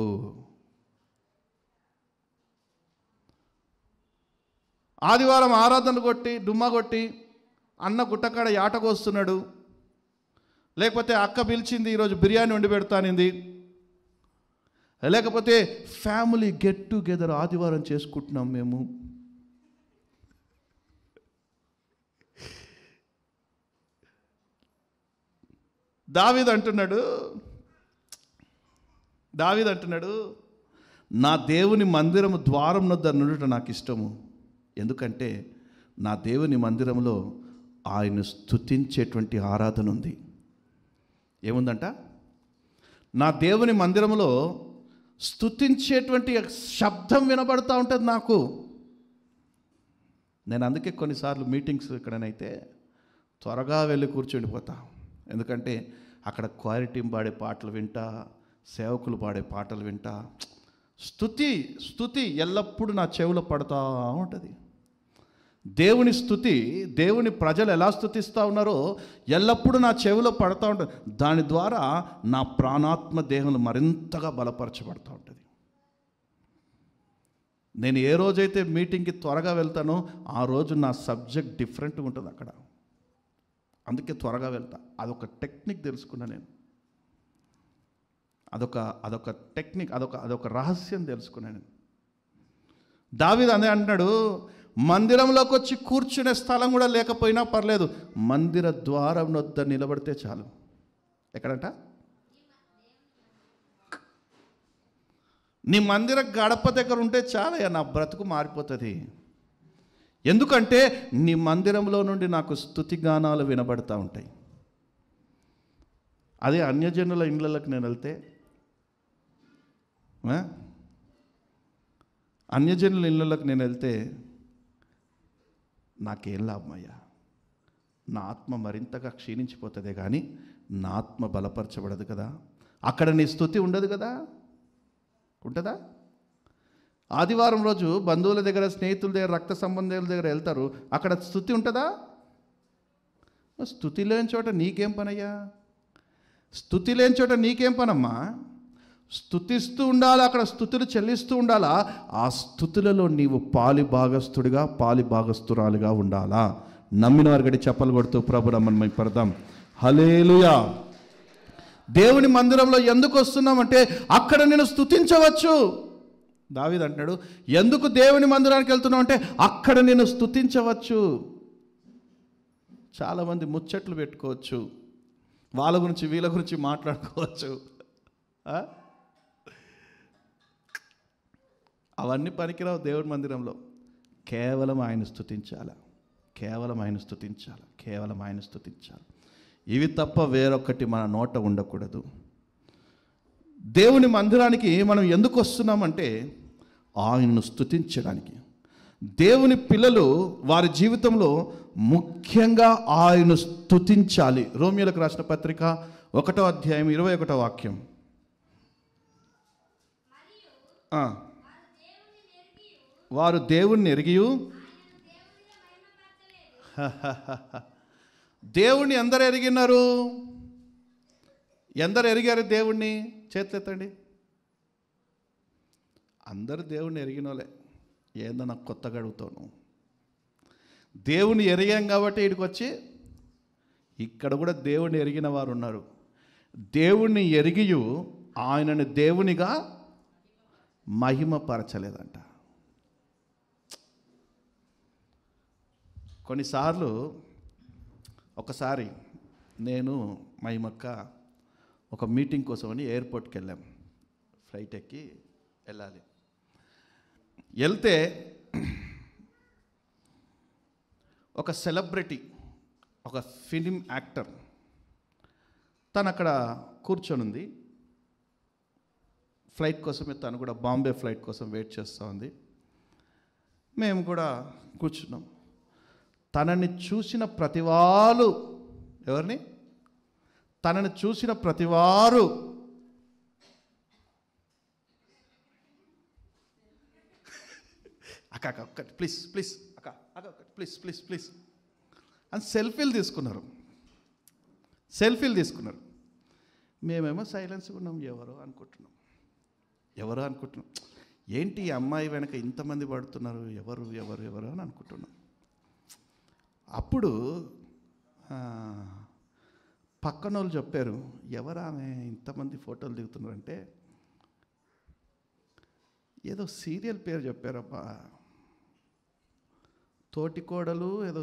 S1: ఆదివారం ఆరాధన కొట్టి డుమ్మా కొట్టి అన్న గుట్టకాడ యాటకొస్తున్నాడు, లేకపోతే అక్క పిలిచింది ఈరోజు బిర్యానీ వండి పెడతానింది, లేకపోతే ఫ్యామిలీ గెట్ టుగెదర్ ఆదివారం చేసుకుంటున్నాం మేము. దావీదు అంటున్నాడు, నా దేవుని మందిరము ద్వారం వద్ద నుండుట నాకు ఇష్టము. ఎందుకంటే నా దేవుని మందిరంలో ఆయన స్తుతించేటువంటి ఆరాధన ఉంది. ఏముందంట? నా దేవుని మందిరంలో స్తుతించేటువంటి శబ్దం వినబడుతూ ఉంటుంది నాకు. నేను అందుకే కొన్నిసార్లు మీటింగ్స్ ఎక్కడనైతే త్వరగా వెళ్ళి కూర్చుండిపోతా. ఎందుకంటే అక్కడ క్వాలిటీ పాడే పాటలు వింటా, సేవకులు పాడే పాటలు వింటా. స్తుతి ఎల్లప్పుడూ నా చెవిలో పడుతూ ఉంటుంది. దేవుని స్తుతి, దేవుని ప్రజలు ఎలా స్తుతిస్తూ ఉన్నారో ఎల్లప్పుడూ నా చెవిలో పడుతూ ఉంటుంది. దాని ద్వారా నా ప్రాణాత్మ దేహంలో మరింతగా బలపరచబడుతూ ఉంటుంది. నేను ఏ రోజైతే మీటింగ్కి త్వరగా వెళ్తానో ఆ రోజు నా సబ్జెక్ట్ డిఫరెంట్గా ఉంటుంది అక్కడ. అందుకే త్వరగా వెళ్తా. అదొక టెక్నిక్ తెలుసుకున్నా నేను. అదొక టెక్నిక్, అదొక రహస్యం తెలుసుకున్నాను నేను. దావీదు అదే అంటున్నాడు, మందిరంలోకి వచ్చి కూర్చునే స్థలం కూడా లేకపోయినా పర్లేదు, మందిర ద్వారం వద్ద నిలబడితే చాలు. ఎక్కడంట? నీ మందిర గడప దగ్గర ఉంటే చాలయ్యా, నా బ్రతుకు మారిపోతుంది. ఎందుకంటే నీ మందిరంలో నుండి నాకు స్తుతిగానాలు వినబడతా ఉంటాయి. అదే అన్యజనుల ఇళ్ళకి నేను వెళ్తే, అన్యజనుల ఇళ్ళకి నేను వెళ్తే నాకేం లాభమయ్యా? నా ఆత్మ మరింతగా క్షీణించిపోతుందే కానీ నా ఆత్మ బలపరచబడదు కదా. అక్కడ నీ స్తుతి ఉండదు కదా. ఉంటుందా? ఆదివారం రోజు బంధువుల దగ్గర, స్నేహితుల దగ్గర, రక్త సంబంధాల దగ్గర వెళ్తారు, అక్కడ స్తుతి ఉంటుందా? స్తుతి లేని చోట నీకేం పనయ్యా? స్తుతి లేని చోట నీకేం పనమ్మా? స్తుతిస్తూ ఉండాలా, అక్కడ స్తుతులు చెల్లిస్తూ ఉండాలా. ఆ స్తుతులలో నీవు పాలి భాగస్తురాలుగా ఉండాలా. నమ్మిన వారి గడి చెప్పలు కొడుతూ ప్రభు నమ్మని పడదాం. హల్లెలూయా. దేవుని మందిరంలో ఎందుకు వస్తున్నామంటే అక్కడ నేను స్తుతించవచ్చు. దావీదు అంటున్నాడు, ఎందుకు దేవుని మందిరానికి వెళ్తున్నావు అంటే అక్కడ నేను స్తుతించవచ్చు. చాలామంది ముచ్చట్లు పెట్టుకోవచ్చు, వాళ్ళ గురించి వీళ్ళ గురించి మాట్లాడుకోవచ్చు. అవన్నీ పనికిరావు దేవుని మందిరంలో. కేవలం ఆయన స్తుతించాలి, కేవలం ఆయన స్తుతించాలి, కేవలం ఆయన స్తుతించాలి. ఇవి తప్ప వేరొకటి మన నోట ఉండకూడదు. దేవుని మందిరానికి మనం ఎందుకు వస్తున్నామంటే ఆయనను స్తుతించడానికి. దేవుని పిల్లలు వారి జీవితంలో ముఖ్యంగా ఆయనను స్తుతించాలి. రోమియోలకు రాసిన పత్రిక 1వ అధ్యాయం 21వ వాక్యం. వారు దేవుణ్ణి ఎరిగియు దేవుణ్ణి ఎందరు ఎరిగినారు? ఎందరు ఎరిగారు దేవుణ్ణి? చేతులెత్తండి. అందరూ దేవుణ్ణి ఎరిగినోలే. ఏందో నాకు కొత్తగా అడుగుతాను. దేవుని ఎరిగాం కాబట్టి ఇక్కడికి వచ్చి ఇక్కడ కూడా దేవుణ్ణి ఎరిగిన వారు ఉన్నారు. దేవుణ్ణి ఎరిగియు ఆయనను దేవునిగా మహిమపరచలేదంట. కొన్నిసార్లు ఒకసారి నేను మహిమక్క ఒక మీటింగ్ కోసమని ఎయిర్పోర్ట్కి వెళ్ళాం. ఫ్లైట్ ఎక్కి వెళ్ళాలి. వెళ్తే ఒక సెలబ్రిటీ, ఒక ఫిలిం యాక్టర్ తను అక్కడ కూర్చొని ఉంది. ఫ్లైట్ కోసమే తను కూడా బాంబే ఫ్లైట్ కోసం వెయిట్ చేస్తూ ఉంది. మేము కూడా కూర్చున్నాం. తనని చూసిన ప్రతివారు, ఎవరిని? తనని చూసిన ప్రతివారు అక్క ఒక్కటి ప్లీజ్ ప్లీజ్ అక్క ఒక్కటి ప్లీజ్ అని సెల్ఫీలు తీసుకున్నారు. మేమేమో సైలెన్స్గా ఉన్నాం. ఎవరో అనుకుంటున్నాం. ఏంటి ఈ అమ్మాయి వెనక ఇంతమంది పడుతున్నారు, ఎవరు అని అనుకుంటున్నాం. అప్పుడు పక్కన వాళ్ళు చెప్పారు, ఎవరు ఆమె ఇంతమంది ఫోటోలు దిగుతున్నారంటే ఏదో సీరియల్ పేరు చెప్పారబ్బా, తోటికోడలు ఏదో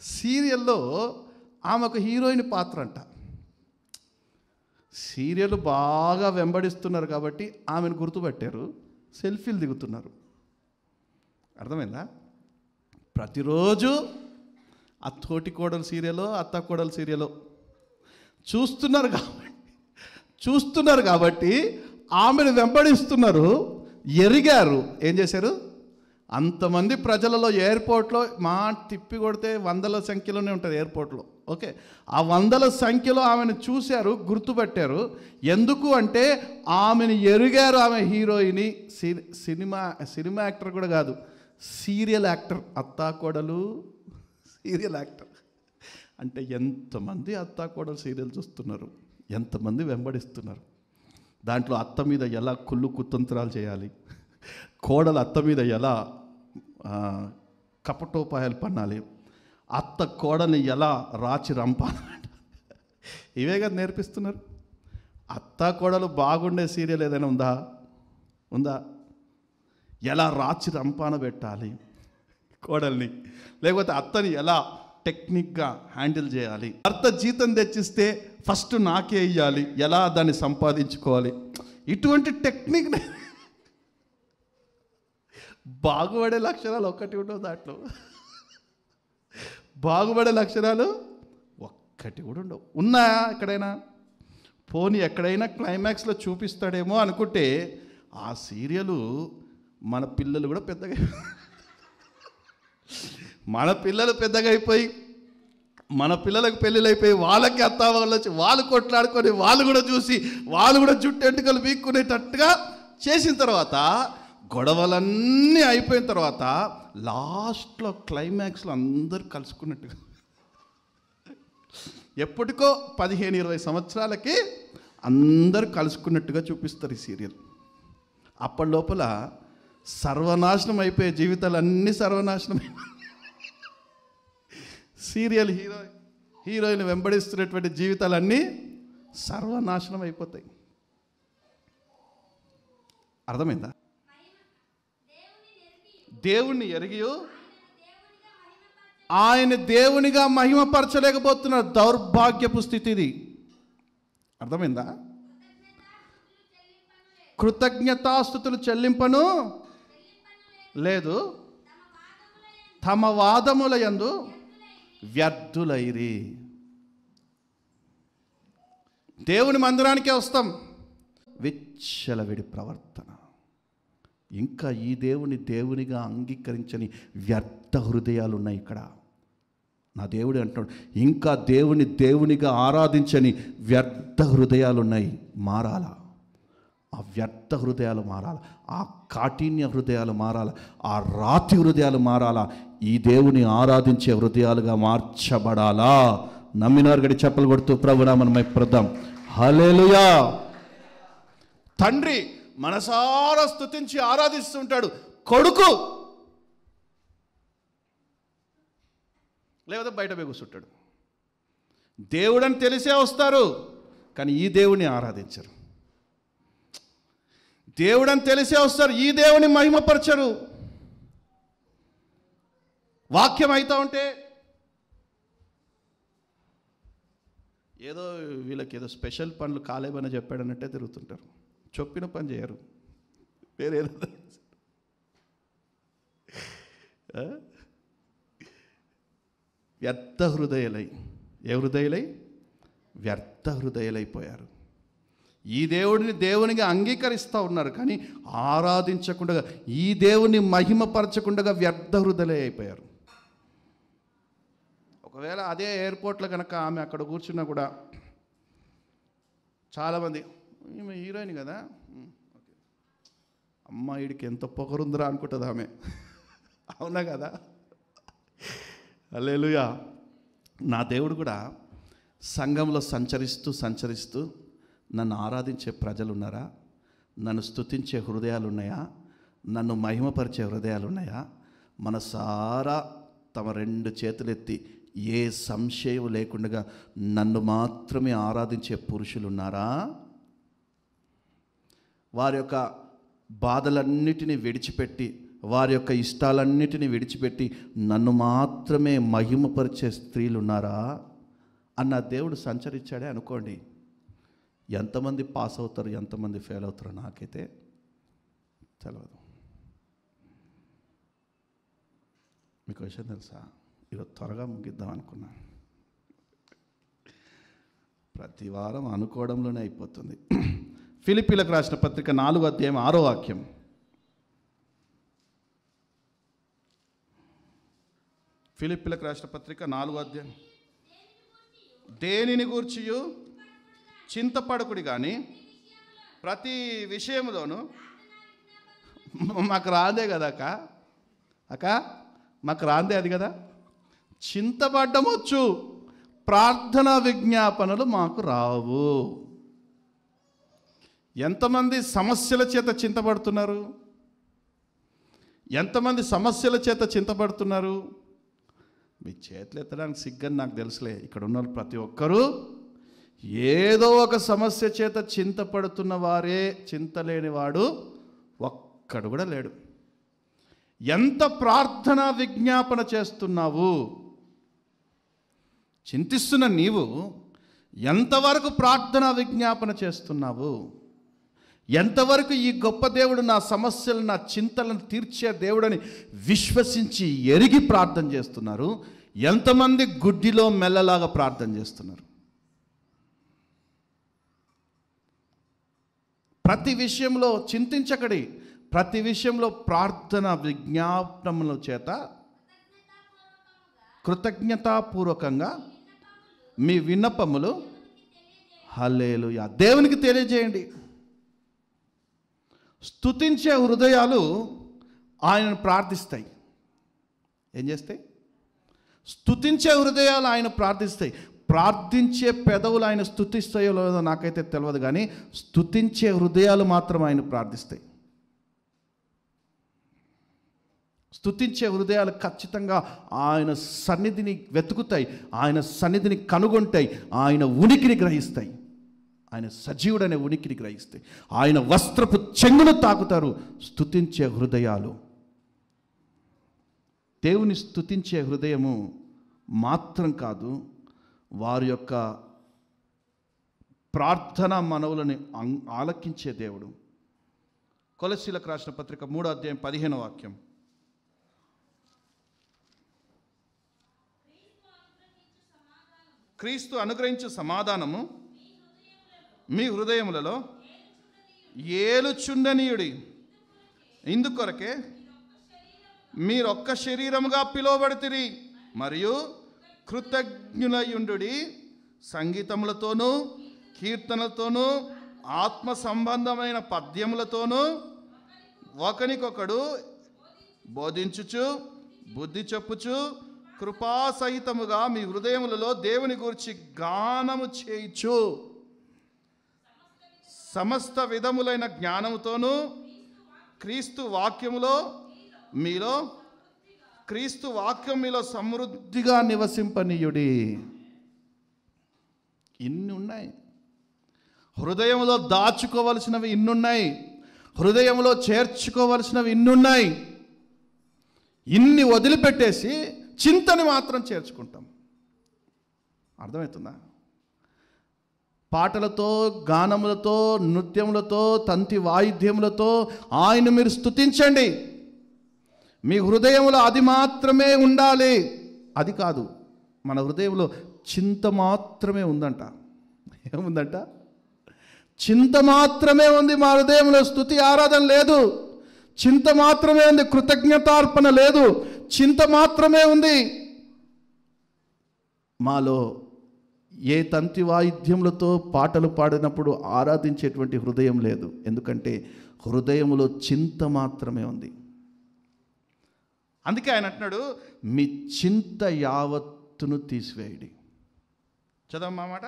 S1: సీరియల్లో ఆమె ఒక హీరోయిన్ పాత్ర అంట. సీరియల్ బాగా వెంబడిస్తున్నారు కాబట్టి ఆమెను గుర్తుపట్టారు, సెల్ఫీలు దిగుతున్నారు. అర్థమైందా? ప్రతిరోజు ఆ తోటికోడలు సీరియలో, అత్తకోడలు సీరియలో చూస్తున్నారు కాబట్టి ఆమెను వెంబడిస్తున్నారు. ఎరిగారు. ఏం చేశారు? అంతమంది ప్రజలలో ఎయిర్పోర్ట్లో తిప్పి కొడితే వందల సంఖ్యలోనే ఉంటుంది ఎయిర్పోర్ట్లో. ఓకే, ఆ వందల సంఖ్యలో ఆమెను చూశారు, గుర్తుపట్టారు. ఎందుకు అంటే ఆమెను ఎరిగారు. ఆమె హీరోయిని, సినిమా యాక్టర్ కూడా కాదు, సీరియల్ యాక్టర్. అత్తాకోడలు సీరియల్ యాక్టర్ అంటే ఎంతమంది అత్తాకోడలు సీరియల్ చూస్తున్నారు, ఎంతమంది వెంబడిస్తున్నారు. దాంట్లో అత్త మీద ఎలా కుళ్ళు కుతంత్రాలు చేయాలి, కోడలు అత్త మీద ఎలా కపటోపాయాలు పన్నాలి, అత్త కోడల్ని ఎలా రాచి రంపాలి, ఇవే కదా నేర్పిస్తున్నారు. అత్త కోడలు బాగుండే సీరియల్ ఏదైనా ఉందా? ఎలా రాచి రంపాన పెట్టాలి కోడల్ని, లేకపోతే అత్తని ఎలా టెక్నిక్గా హ్యాండిల్ చేయాలి, భర్త జీతం తెచ్చిస్తే ఫస్ట్ నాకే ఇవ్వాలి, ఎలా దాన్ని సంపాదించుకోవాలి, ఇటువంటి టెక్నిక్. బాగుపడే లక్షణాలు ఒక్కటి ఉండవు దాంట్లో, బాగుపడే లక్షణాలు ఒక్కటి కూడా ఉండవు. ఉన్నాయా ఎక్కడైనా? పోనీ ఎక్కడైనా క్లైమాక్స్లో చూపిస్తాడేమో అనుకుంటే ఆ సీరియలు మన పిల్లలు కూడా పెద్దగా, మన పిల్లలు పెద్దగా అయిపోయి, మన పిల్లలకు పెళ్ళిళ్ళు అయిపోయి, వాళ్ళకి అత్త వాళ్ళు వచ్చి వాళ్ళు కొట్లాడుకొని వాళ్ళు కూడా చూసి వాళ్ళు కూడా జుట్టు ఎంటుకలు వీక్కునేటట్టుగా చేసిన తర్వాత, గొడవలన్నీ అయిపోయిన తర్వాత లాస్ట్లో క్లైమాక్స్లో అందరూ కలుసుకున్నట్టుగా, ఎప్పటికో 15-20 సంవత్సరాలకి అందరూ కలుసుకున్నట్టుగా చూపిస్తారు ఈ సీరియల్. అప్పటి లోపల సర్వనాశనం అయిపోయే జీవితాలన్నీ సర్వనాశనం. సీరియల్ హీరోయిన్ వెంబడిస్తున్నటువంటి జీవితాలన్నీ సర్వనాశనం అయిపోతాయి. అర్థమైందా? దేవుణ్ణి ఎరిగియు ఆయన దేవునిగా మహిమపరచలేకపోతున్నారు. దౌర్భాగ్యపు స్థితి ఇది. అర్థమైందా? కృతజ్ఞతాస్తుతులు చెల్లింపను లేదు, తమ వాదముల యందు వ్యర్థులైరి. దేవుని మందిరానికే వస్తాం, విచ్చలవిడి ప్రవర్తన, ఇంకా ఈ దేవునిగా అంగీకరించని వ్యర్థ హృదయాలు ఉన్నాయి ఇక్కడ. నా దేవుడు అంటున్నాడు, ఇంకా దేవునిగా ఆరాధించని వ్యర్థ హృదయాలు ఉన్నాయి. మారాల, ఆ వ్యర్థ హృదయాలు మారాల, ఆ కాఠిన్య హృదయాలు మారాల, ఆ రాతి హృదయాలు మారాల, ఈ దేవుని ఆరాధించే హృదయాలుగా మార్చబడాలా. నమ్మినారు గడి చెప్పలు కొడుతూ ప్రభునామం మైప్రదాం. హల్లెలూయా. తండ్రి మనసారా స్తుతించి ఆరాధిస్తుంటాడు, కొడుకు లేకపోతే బయట పోయి కూర్చుంటాడు. దేవుడని తెలిసే వస్తారు, కానీ ఈ దేవుని ఆరాధించరు. దేవుడని తెలిసే వస్తారు, ఈ దేవుని మహిమపరచరు. వాక్యం అవుతా ఉంటే ఏదో వీళ్ళకి ఏదో స్పెషల్ పనులు కాలేమని చెప్పాడన్నట్టే తిరుగుతుంటారు, చెప్పిన పని చేయరు. వేరేదో వ్యర్థ హృదయలై, ఏ హృదయలై? వ్యర్థ హృదయలైపోయారు. ఈ దేవునిగా అంగీకరిస్తూ ఉన్నారు, కానీ ఆరాధించకుండా, ఈ దేవుని మహిమపరచకుండా వ్యర్థ హృదయలై అయిపోయారు. ఒకవేళ అదే ఎయిర్పోర్ట్లో కనుక ఆమె అక్కడ కూర్చున్నా కూడా చాలామంది, ఈమె హీరోయిన్ కదా, అమ్మాయిడికి ఎంత పొగరుందిరా అనుకుంటుంది ఆమె. అవునా కదా? హల్లెలూయా. నా దేవుడు కూడా సంఘంలో సంచరిస్తూ నన్ను ఆరాధించే ప్రజలు ఉన్నారా, నన్ను స్తుతించే హృదయాలు ఉన్నాయా, నన్ను మహిమపరిచే హృదయాలు ఉన్నాయా, మనసారా తమ 2 చేతులెత్తి ఏ సంశయం లేకుండా నన్ను మాత్రమే ఆరాధించే పురుషులు ఉన్నారా? వారి యొక్క బాధలన్నిటినీ విడిచిపెట్టి, వారి యొక్క ఇష్టాలన్నిటినీ విడిచిపెట్టి నన్ను మాత్రమే మహిమపరిచే స్త్రీలు ఉన్నారా అన్న దేవుడు సంచరించాడే అనుకోండి. ఎంతమంది పాస్ అవుతారు, ఎంతమంది ఫెయిల్ అవుతారో నాకైతే తెలియదు. మీకు విషయం తెలుసా? ఈరోజు త్వరగా ముగిద్దాం అనుకున్నాను. ప్రతి వారం అనుకోవడంలోనే అయిపోతుంది. ఫిలిప్పీలకు రాసిన పత్రిక 4వ అధ్యాయం 6వ వాక్యం. ఫిలిప్పీలకు రాసిన పత్రిక 4వ అధ్యాయం. దేనిని గూర్చియు చింతపడకుడి కానీ ప్రతి విషయంలోనూ, మాకు రాందే కదా అక్క మాకు రాందే అది కదా, చింతపడ్డమొచ్చు, ప్రార్థనా విజ్ఞాపనలు మాకు రావు. ఎంతమంది సమస్యల చేత చింతపడుతున్నారు? ఎంతమంది సమస్యల చేత చింతపడుతున్నారు? మీ చేతులు ఎత్తడానికి సిగ్గని నాకు తెలుసులే. ఇక్కడ ఉన్న ప్రతి ఒక్కరూ ఏదో ఒక సమస్య చేత చింతపడుతున్న వారే. చింతలేనివాడు ఒక్కడు కూడా లేడు. ఎంత ప్రార్థన విజ్ఞాపన చేస్తున్నావు? చింతిస్తున్న నీవు ఎంతవరకు ప్రార్థన విజ్ఞాపన చేస్తున్నావు? ఎంతవరకు ఈ గొప్ప దేవుడు నా సమస్యలు, నా చింతలను తీర్చే దేవుడని విశ్వసించి ఎరిగి ప్రార్థన చేస్తున్నారు? ఎంతమంది గుడ్డిలో మెల్లలాగా ప్రార్థన చేస్తున్నారు? ప్రతి విషయంలో చింతించకడి. ప్రతి విషయంలో ప్రార్థన విజ్ఞాపనముల చేత కృతజ్ఞతాపూర్వకంగా మీ విన్నపములు హల్లెలూయా దేవునికి తెలియజేయండి. స్తుతించే హృదయాలు ఆయనను ప్రార్థిస్తాయి. ఏం చేస్తాయి? స్తుతించే హృదయాలు ఆయన ప్రార్థిస్తాయి. ప్రార్థించే పెదవులు ఆయన స్తుతిస్తాయో లేదో నాకైతే తెలియదు, కానీ స్తుతించే హృదయాలు మాత్రం ఆయన ప్రార్థిస్తాయి. స్తుతించే హృదయాలు ఖచ్చితంగా ఆయన సన్నిధిని వెతుకుతాయి, ఆయన సన్నిధిని కనుగొంటాయి, ఆయన ఉనికిని గ్రహిస్తాయి, ఆయన సజీవుడనే ఉనికిని గ్రహిస్తాయి. ఆయన వస్త్రపు చెంగును తాకుతారు స్తుతించే హృదయాలు. దేవుని స్తుతించే హృదయము మాత్రం కాదు, వారి యొక్క ప్రార్థన మనవులని ఆలకించే దేవుడు. కొలస్సీలకు రాసిన పత్రిక 3వ అధ్యాయం 15వ వాక్యం. క్రీస్తు అనుగ్రహించు సమాధానము మీ హృదయములలో ఏలుచుండనీయుడి. ఇందుకొరకే మీరొక్క శరీరముగా పిలువబడితిరి మరియు కృతజ్ఞులయుండుడి. సంగీతములతోనూ కీర్తనలతోనూ ఆత్మ సంబంధమైన పద్యములతోనూ ఒకనికొకడు బోధించుచు బుద్ధి చెప్పుచు కృపాసహితముగా మీ హృదయములలో దేవుని గురించి గానము చేయుచు సమస్త విధములైన జ్ఞానముతోనూ క్రీస్తు వాక్యములో మీలో సమృద్ధిగా నివసింపనీయుడి. ఇన్ని ఉన్నాయి. హృదయంలో దాచుకోవలసినవి ఇన్నున్నాయి, హృదయంలో చేర్చుకోవలసినవి ఇన్నున్నాయి. ఇన్ని వదిలిపెట్టేసి చింతని మాత్రం చేర్చుకుంటాం. అర్థమవుతుందా? పాటలతో, గానములతో, నృత్యములతో, తంతి వాయిద్యములతో ఆయన మీరు స్తుతించండి. మీ హృదయంలో అది మాత్రమే ఉండాలి. అది కాదు, మన హృదయంలో చింత మాత్రమే ఉందంట. ఏముందంట? చింత మాత్రమే ఉంది మా హృదయంలో. స్తుతి ఆరాధన లేదు. చింత మాత్రమే ఉంది, కృతజ్ఞతార్పణ లేదు. చింత మాత్రమే ఉంది మాలో. ఏ తంతి వాయిద్యములతో పాటలు పాడినప్పుడు ఆరాధించేటువంటి హృదయం లేదు. ఎందుకంటే హృదయంలో చింత మాత్రమే ఉంది. అందుకే ఆయన అంటున్నాడు, మీ చింత యావత్తును తీసివేయడి. చదవమ్మా మాట.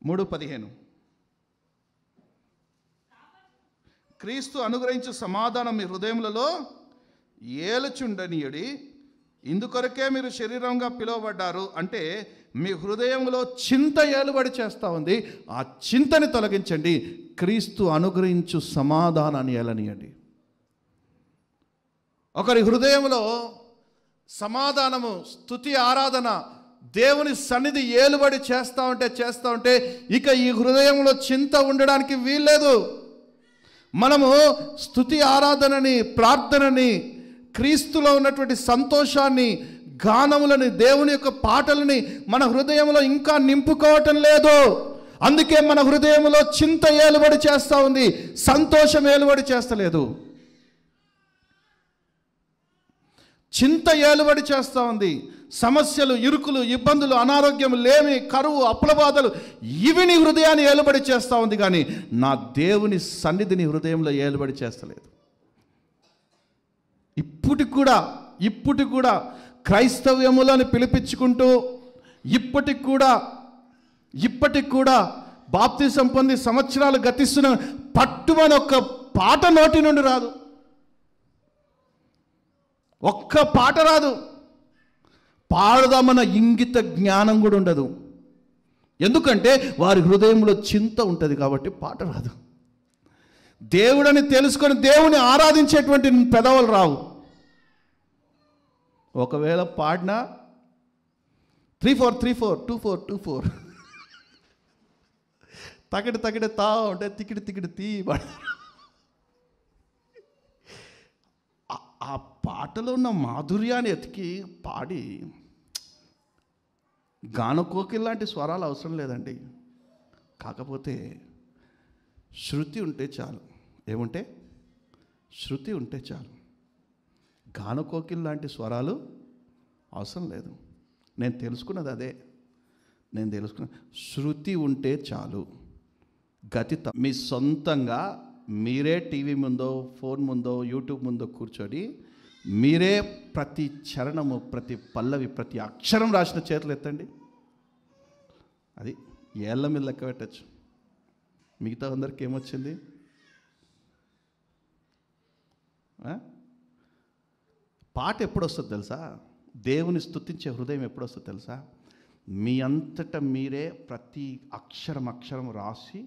S1: మూడు 15. క్రీస్తు అనుగ్రహించు సమాధానం మీ హృదయములలో ఏలుచుండనీయుడి. ఇందుకొరకే మీరు శరీరంగా పిలువబడ్డారు. అంటే మీ హృదయంలో చింత ఏలుబడి చేస్తూ ఉంది. ఆ చింతని తొలగించండి. క్రీస్తు అనుగ్రహించు సమాధానాన్ని ఏలనీయండి. ఒకరి హృదయంలో సమాధానము, స్తుతి, ఆరాధన, దేవుని సన్నిధి ఏలుబడి చేస్తూ ఉంటే ఇక ఈ హృదయంలో చింత ఉండడానికి వీల్లేదు. మనము స్తుతి ఆరాధనని, ప్రార్థనని, క్రీస్తులో ఉన్నటువంటి సంతోషాన్ని, గానములని, దేవుని యొక్క పాటలని మన హృదయంలో ఇంకా నింపుకోవటం లేదు. అందుకే మన హృదయంలో చింత ఏలుబడి చేస్తూ ఉంది, సంతోషం ఏలుబడి చేస్తలేదు. చింత ఏలుబడి చేస్తూ ఉంది. సమస్యలు, ఇరుకులు, ఇబ్బందులు, అనారోగ్యం, లేమి, కరువు, అప్పుల బాధలు, ఇవి నీ హృదయాన్ని ఏలుబడి చేస్తూ ఉంది. కానీ నా దేవుని సన్నిధిని హృదయంలో ఏలుబడి చేస్తలేదు. ఇప్పటికి కూడా క్రైస్తవ్యములను పిలిపించుకుంటూ ఇప్పటికి కూడా బాప్తిసం పొంది సంవత్సరాలు గతిస్తున్న పట్టుమని ఒక్క పాట నోటి నుండి రాదు. ఒక్క పాట రాదు. పాడదామన్న ఇంగిత జ్ఞానం కూడా ఉండదు. ఎందుకంటే వారి హృదయంలో చింత ఉంటుంది కాబట్టి పాట రాదు. దేవుడని తెలుసుకొని దేవుని ఆరాధించేటువంటి పెదవులు రావు. ఒకవేళ పాడినా 3-4 2-4 తగిడి తా ఉంటే తికిడి తీ. ఆ పాటలో ఉన్న మాధుర్యాన్ని ఎతికి పాడి గానకోకిల్ లాంటి స్వరాలు అవసరం లేదండి. కాకపోతే శృతి ఉంటే చాలు. ఏముంటే? శృతి ఉంటే చాలు. గానకోకిల్ లాంటి స్వరాలు అవసరం లేదు. నేను తెలుసుకున్నది అదే. శృతి ఉంటే చాలు. గతి మీ సొంతంగా మీరే టీవీ ముందో, ఫోన్ ముందో, యూట్యూబ్ ముందో కూర్చొని మీరే ప్రతి చరణము, ప్రతి పల్లవి, ప్రతి అక్షరం రాసిన చేతులు ఎత్తండి. అది ఏళ్ళ మీద లెక్క పెట్టచ్చు. మిగతా అందరికి ఏమొచ్చింది? పాట ఎప్పుడు వస్తుంది తెలుసా? దేవుని స్తుతించే హృదయం ఎప్పుడు వస్తుంది తెలుసా? మీ అంతటా మీరే ప్రతి అక్షరం రాసి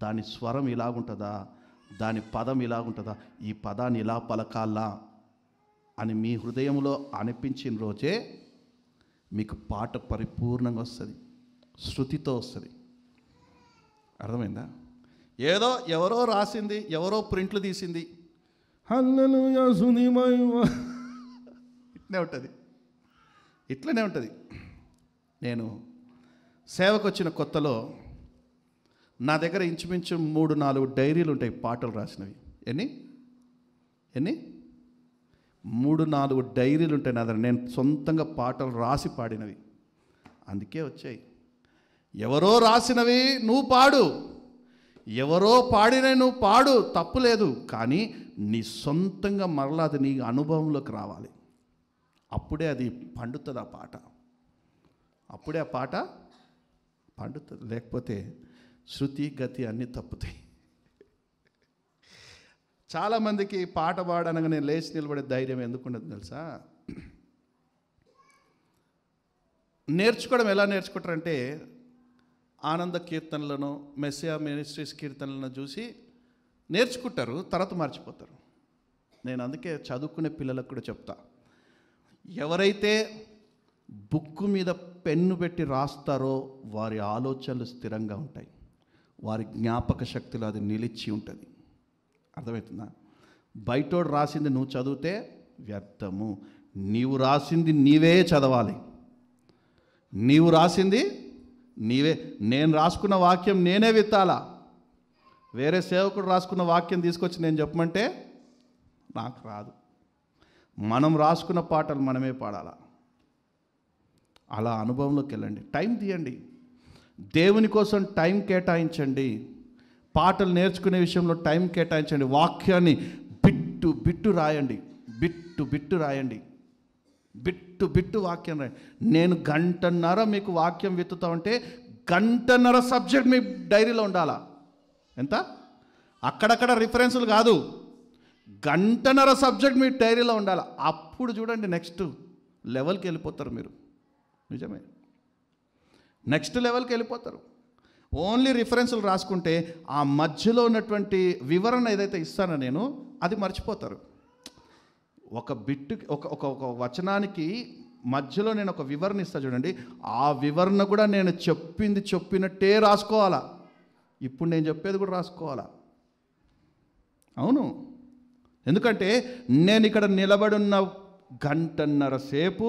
S1: దాని స్వరం ఇలాగుంటుందా, దాని పదం ఇలాగుంటుందా, ఈ పదాన్ని ఇలా పలకాలా అని మీ హృదయంలో అనిపించిన రోజే మీకు పాట పరిపూర్ణంగా వస్తుంది, శృతితో వస్తుంది. అర్థమైందా? ఏదో ఎవరో రాసింది, ఎవరో ప్రింట్లు తీసింది, హల్లెలూయా ఇట్లనే ఉంటుంది. నేను సేవకు వచ్చిన కొత్తలో నా దగ్గర ఇంచుమించు 3-4 డైరీలు ఉంటాయి పాటలు రాసినవి. ఎన్ని 3-4 డైరీలు ఉంటాయి నా దగ్గర. నేను సొంతంగా పాటలు రాసి పాడినవి. అందుకే వచ్చాయి. ఎవరో రాసినవి నువ్వు పాడు, ఎవరో పాడినవి నువ్వు పాడు, తప్పు లేదు. కానీ నీ సొంతంగా మరలా అది నీ అనుభవంలోకి రావాలి. అప్పుడే అది పండుతుంది. అప్పుడే ఆ పాట పండుతుంది. లేకపోతే శృతి, గతి అన్నీ తప్పుతాయి. చాలామందికి పాట పాడనగా నేను లేచి నిలబడే ధైర్యం ఎందుకుండదు తెలుసా? నేర్చుకోవడం ఎలా నేర్చుకుంటారంటే ఆనంద కీర్తనలను, మెస్సియా మినిస్ట్రీస్ కీర్తనలను చూసి నేర్చుకుంటారు, తర్వాత మర్చిపోతారు. నేను అందుకే చదువుకునే పిల్లలకు కూడా చెప్తా, ఎవరైతే బుక్కు మీద పెన్ను పెట్టి రాస్తారో వారి ఆలోచనలు స్థిరంగా ఉంటాయి, వారి జ్ఞాపక శక్తిలో అది నిలిచి ఉంటుంది. అర్థమవుతుందా? బయటోడు రాసింది నువ్వు చదివితే వ్యర్థము. నీవు రాసింది నీవే చదవాలి. నీవు రాసింది నీవే. నేను రాసుకున్న వాక్యం నేనే విత్తాలా. వేరే సేవకుడు రాసుకున్న వాక్యం తీసుకొచ్చి నేను చెప్పమంటే నాకు రాదు. మనం రాసుకున్న పాటలు మనమే పాడాలా. అలా అనుభవంలోకి వెళ్ళండి. టైం తీయండి. దేవుని కోసం టైం కేటాయించండి. పాటలు నేర్చుకునే విషయంలో టైం కేటాయించండి. వాక్యాన్ని బిట్టు రాయండి. బిట్టు వాక్యం రాయండి. నేను 1.5 గంటల మీకు వాక్యం విత్తుతా ఉంటే 1.5 గంటల సబ్జెక్ట్ మీ డైరీలో ఉండాలా. ఎంత? అక్కడక్కడ రిఫరెన్సులు కాదు, 1.5 గంటల సబ్జెక్ట్ మీ డైరీలో ఉండాలి. అప్పుడు చూడండి నెక్స్ట్ లెవెల్కి వెళ్ళిపోతారు మీరు. నిజమే, నెక్స్ట్ లెవెల్కి వెళ్ళిపోతారు. ఓన్లీ రిఫరెన్సులు రాసుకుంటే ఆ మధ్యలో ఉన్నటువంటి వివరణ ఏదైతే ఇస్తానో నేను అది మర్చిపోతారు. ఒక బిట్టుకి ఒక వచనానికి మధ్యలో నేను ఒక వివరణ ఇస్తా చూడండి, ఆ వివరణ కూడా నేను చెప్పినట్టే రాసుకోవాలా. ఇప్పుడు నేను చెప్పేది కూడా రాసుకోవాలా. అవును, ఎందుకంటే నేను ఇక్కడ నిలబడున్న 1.5 గంటల సేపు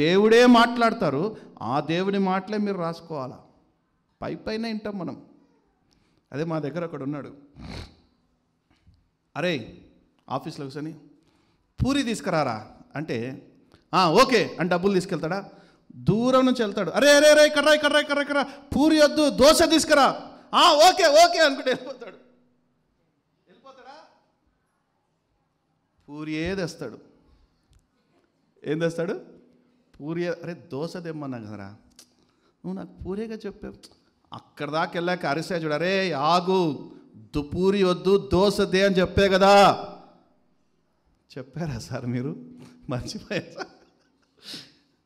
S1: దేవుడే మాట్లాడతారు. ఆ దేవుని మాటలే మీరు రాసుకోవాలా. పైన వింటాం మనం. అదే మా దగ్గర ఒకడు ఉన్నాడు, అరే ఆఫీస్లో కూర్చొని పూరి తీసుకురారా అంటే ఓకే అని డబ్బులు తీసుకెళ్తాడా? దూరం నుంచి వెళ్తాడు, అరే ఇక్కడ పూరి వద్దు దోశ తీసుకురా, ఓకే అనుకుంటే వెళ్ళిపోతాడా? పూరి తెస్తాడు. ఏం తెస్తాడు? పూరి. అరే దోశ తెమ్మన్నా కదరా, నువ్వు నాకు పూరేగా చెప్పావు. అక్కడ దాకా వెళ్ళాక అరిసే చూడు, అరే ఆగు, పూరి వద్దు దోశ దే అని చెప్పే కదా. చెప్పారా సార్ మీరు? మర్చిపోయారా?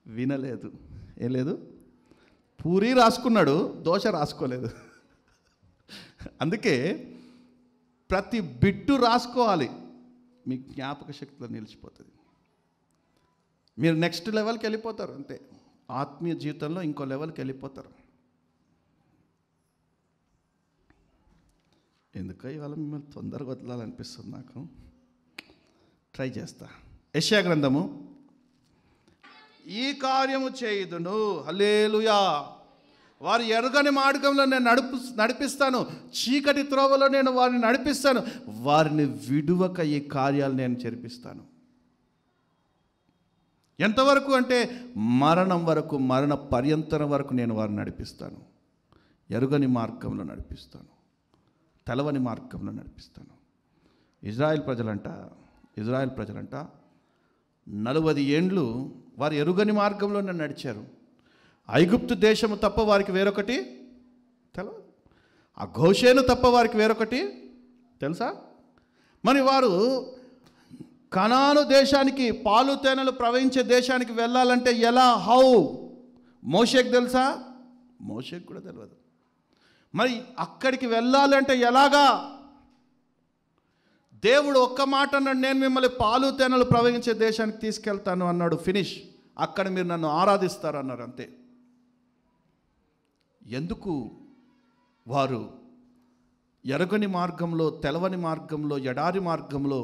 S1: వినలేదు. ఏం లేదు, పూరి రాసుకున్నాడు, దోశ రాసుకోలేదు. అందుకే ప్రతి బిట్టు రాసుకోవాలి, మీ జ్ఞాపక శక్తిలో నిలిచిపోతుంది. మీరు నెక్స్ట్ లెవెల్కి వెళ్ళిపోతారు అంతే. ఆత్మీయ జీవితంలో ఇంకో లెవెల్కి వెళ్ళిపోతారు. ఎందుకో ఇవాళ మిమ్మల్ని తొందరగా వదలాలనిపిస్తుంది నాకు. ట్రై చేస్తా. యెషయా గ్రంథము, ఈ కార్యము చేయుదును, హల్లెలూయా, వారు ఎరుగని మార్గంలో నేను నడిపిస్తాను, చీకటి త్రోవలో నేను వారిని నడిపిస్తాను, వారిని విడువక ఈ కార్యాలు నేను జరిపిస్తాను. ఎంతవరకు అంటే మరణం వరకు, మరణ పర్యంతరం వరకు నేను వారిని నడిపిస్తాను. ఎరుగని మార్గంలో నడిపిస్తాను, తెలవని మార్గంలో నడిపిస్తాను. ఇజ్రాయెల్ ప్రజలంట 40 ఏండ్లు వారు ఎరుగని మార్గంలో నడిచారు. ఐగుప్తు దేశము తప్ప వారికి వేరొకటి తెలవదు, ఆ గోషేను తప్ప వారికి వేరొకటి తెలుసా? మరి వారు కనాను దేశానికి, పాలు తేనెలు ప్రవహించే దేశానికి వెళ్ళాలంటే ఎలా, హౌ? మోషేకు తెలుసా? మోషేకు కూడా తెలియదు. మరి అక్కడికి వెళ్ళాలంటే ఎలాగా? దేవుడు ఒక్క మాట అన్నాడు, నేను మిమ్మల్ని పాలు తేనెలు ప్రవహించే దేశానికి తీసుకెళ్తాను అన్నాడు, ఫినిష్. అక్కడ మీరు నన్ను ఆరాధిస్తారు అన్నారు, అంతే. ఎందుకు వారు ఎరగని మార్గంలో, తెలవని మార్గంలో, ఎడారి మార్గంలో,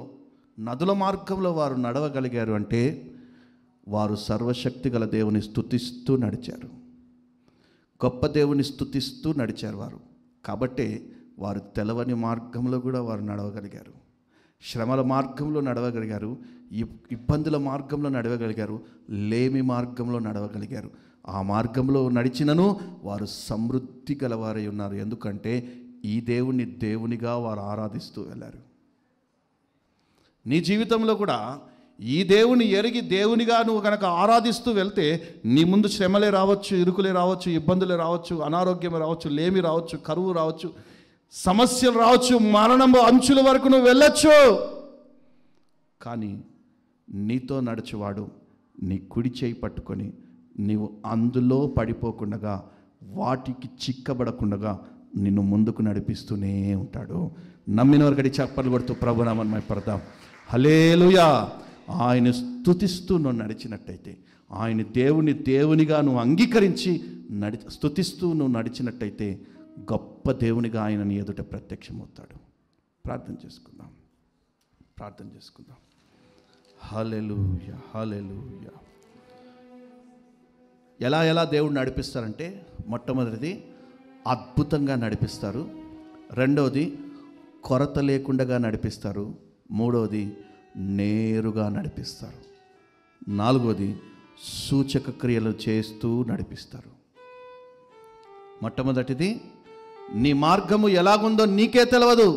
S1: నదుల మార్గంలో వారు నడవగలిగారు అంటే వారు సర్వశక్తి గల దేవుని స్తుతిస్తూ నడిచారు, గొప్ప దేవుని స్తుతిస్తూ నడిచారు వారు. కాబట్టే వారు తెలవని మార్గంలో కూడా వారు నడవగలిగారు, శ్రమల మార్గంలో నడవగలిగారు, ఇబ్బందుల మార్గంలో నడవగలిగారు, లేమి మార్గంలో నడవగలిగారు. ఆ మార్గంలో నడిచినను వారు సమృద్ధి గలవారై ఉన్నారు. ఎందుకంటే ఈ దేవుని దేవునిగా వారు ఆరాధిస్తూ వెళ్ళారు. నీ జీవితంలో కూడా ఈ దేవుని ఎరిగి దేవునిగా నువ్వు కనుక ఆరాధిస్తూ వెళ్తే నీ ముందు శ్రమలే రావచ్చు, ఇరుకులే రావచ్చు, ఇబ్బందులే రావచ్చు, అనారోగ్యం రావచ్చు, లేమి రావచ్చు, కరువు రావచ్చు, సమస్యలు రావచ్చు, మరణం అంచుల వరకు నువ్వు వెళ్ళొచ్చు. కానీ నీతో నడుచువాడు నీ కుడి చేయి పట్టుకొని నీవు అందులో పడిపోకుండా, వాటికి చిక్కబడకుండా నిన్ను ముందుకు నడిపిస్తూనే ఉంటాడు. నమ్మిన వారికి చప్పట్లు కొడుతూ ప్రభునామని మైపడదాం. హల్లెలూయా. ఆయన స్తుతిస్తూ నువ్వు నడిచినట్టయితే, ఆయన దేవునిగా నువ్వు అంగీకరించి స్తుతిస్తూ నువ్వు నడిచినట్టయితే గొప్ప దేవునిగా ఆయన నీ ఎదుట ప్రత్యక్షమవుతాడు. ప్రార్థన చేసుకుందాం. హల్లెలూయా, హల్లెలూయా. ఎలా దేవుడు నడిపిస్తారంటే, మొట్టమొదటిది అద్భుతంగా నడిపిస్తారు, రెండవది కొరత లేకుండా నడిపిస్తారు, మూడవది నేరుగా నడిపిస్తారు, నాలుగవది సూచక క్రియలు చేస్తూ నడిపిస్తారు. మొట్టమొదటిది, నీ మార్గము ఎలాగుందో నీకే తెలియదు.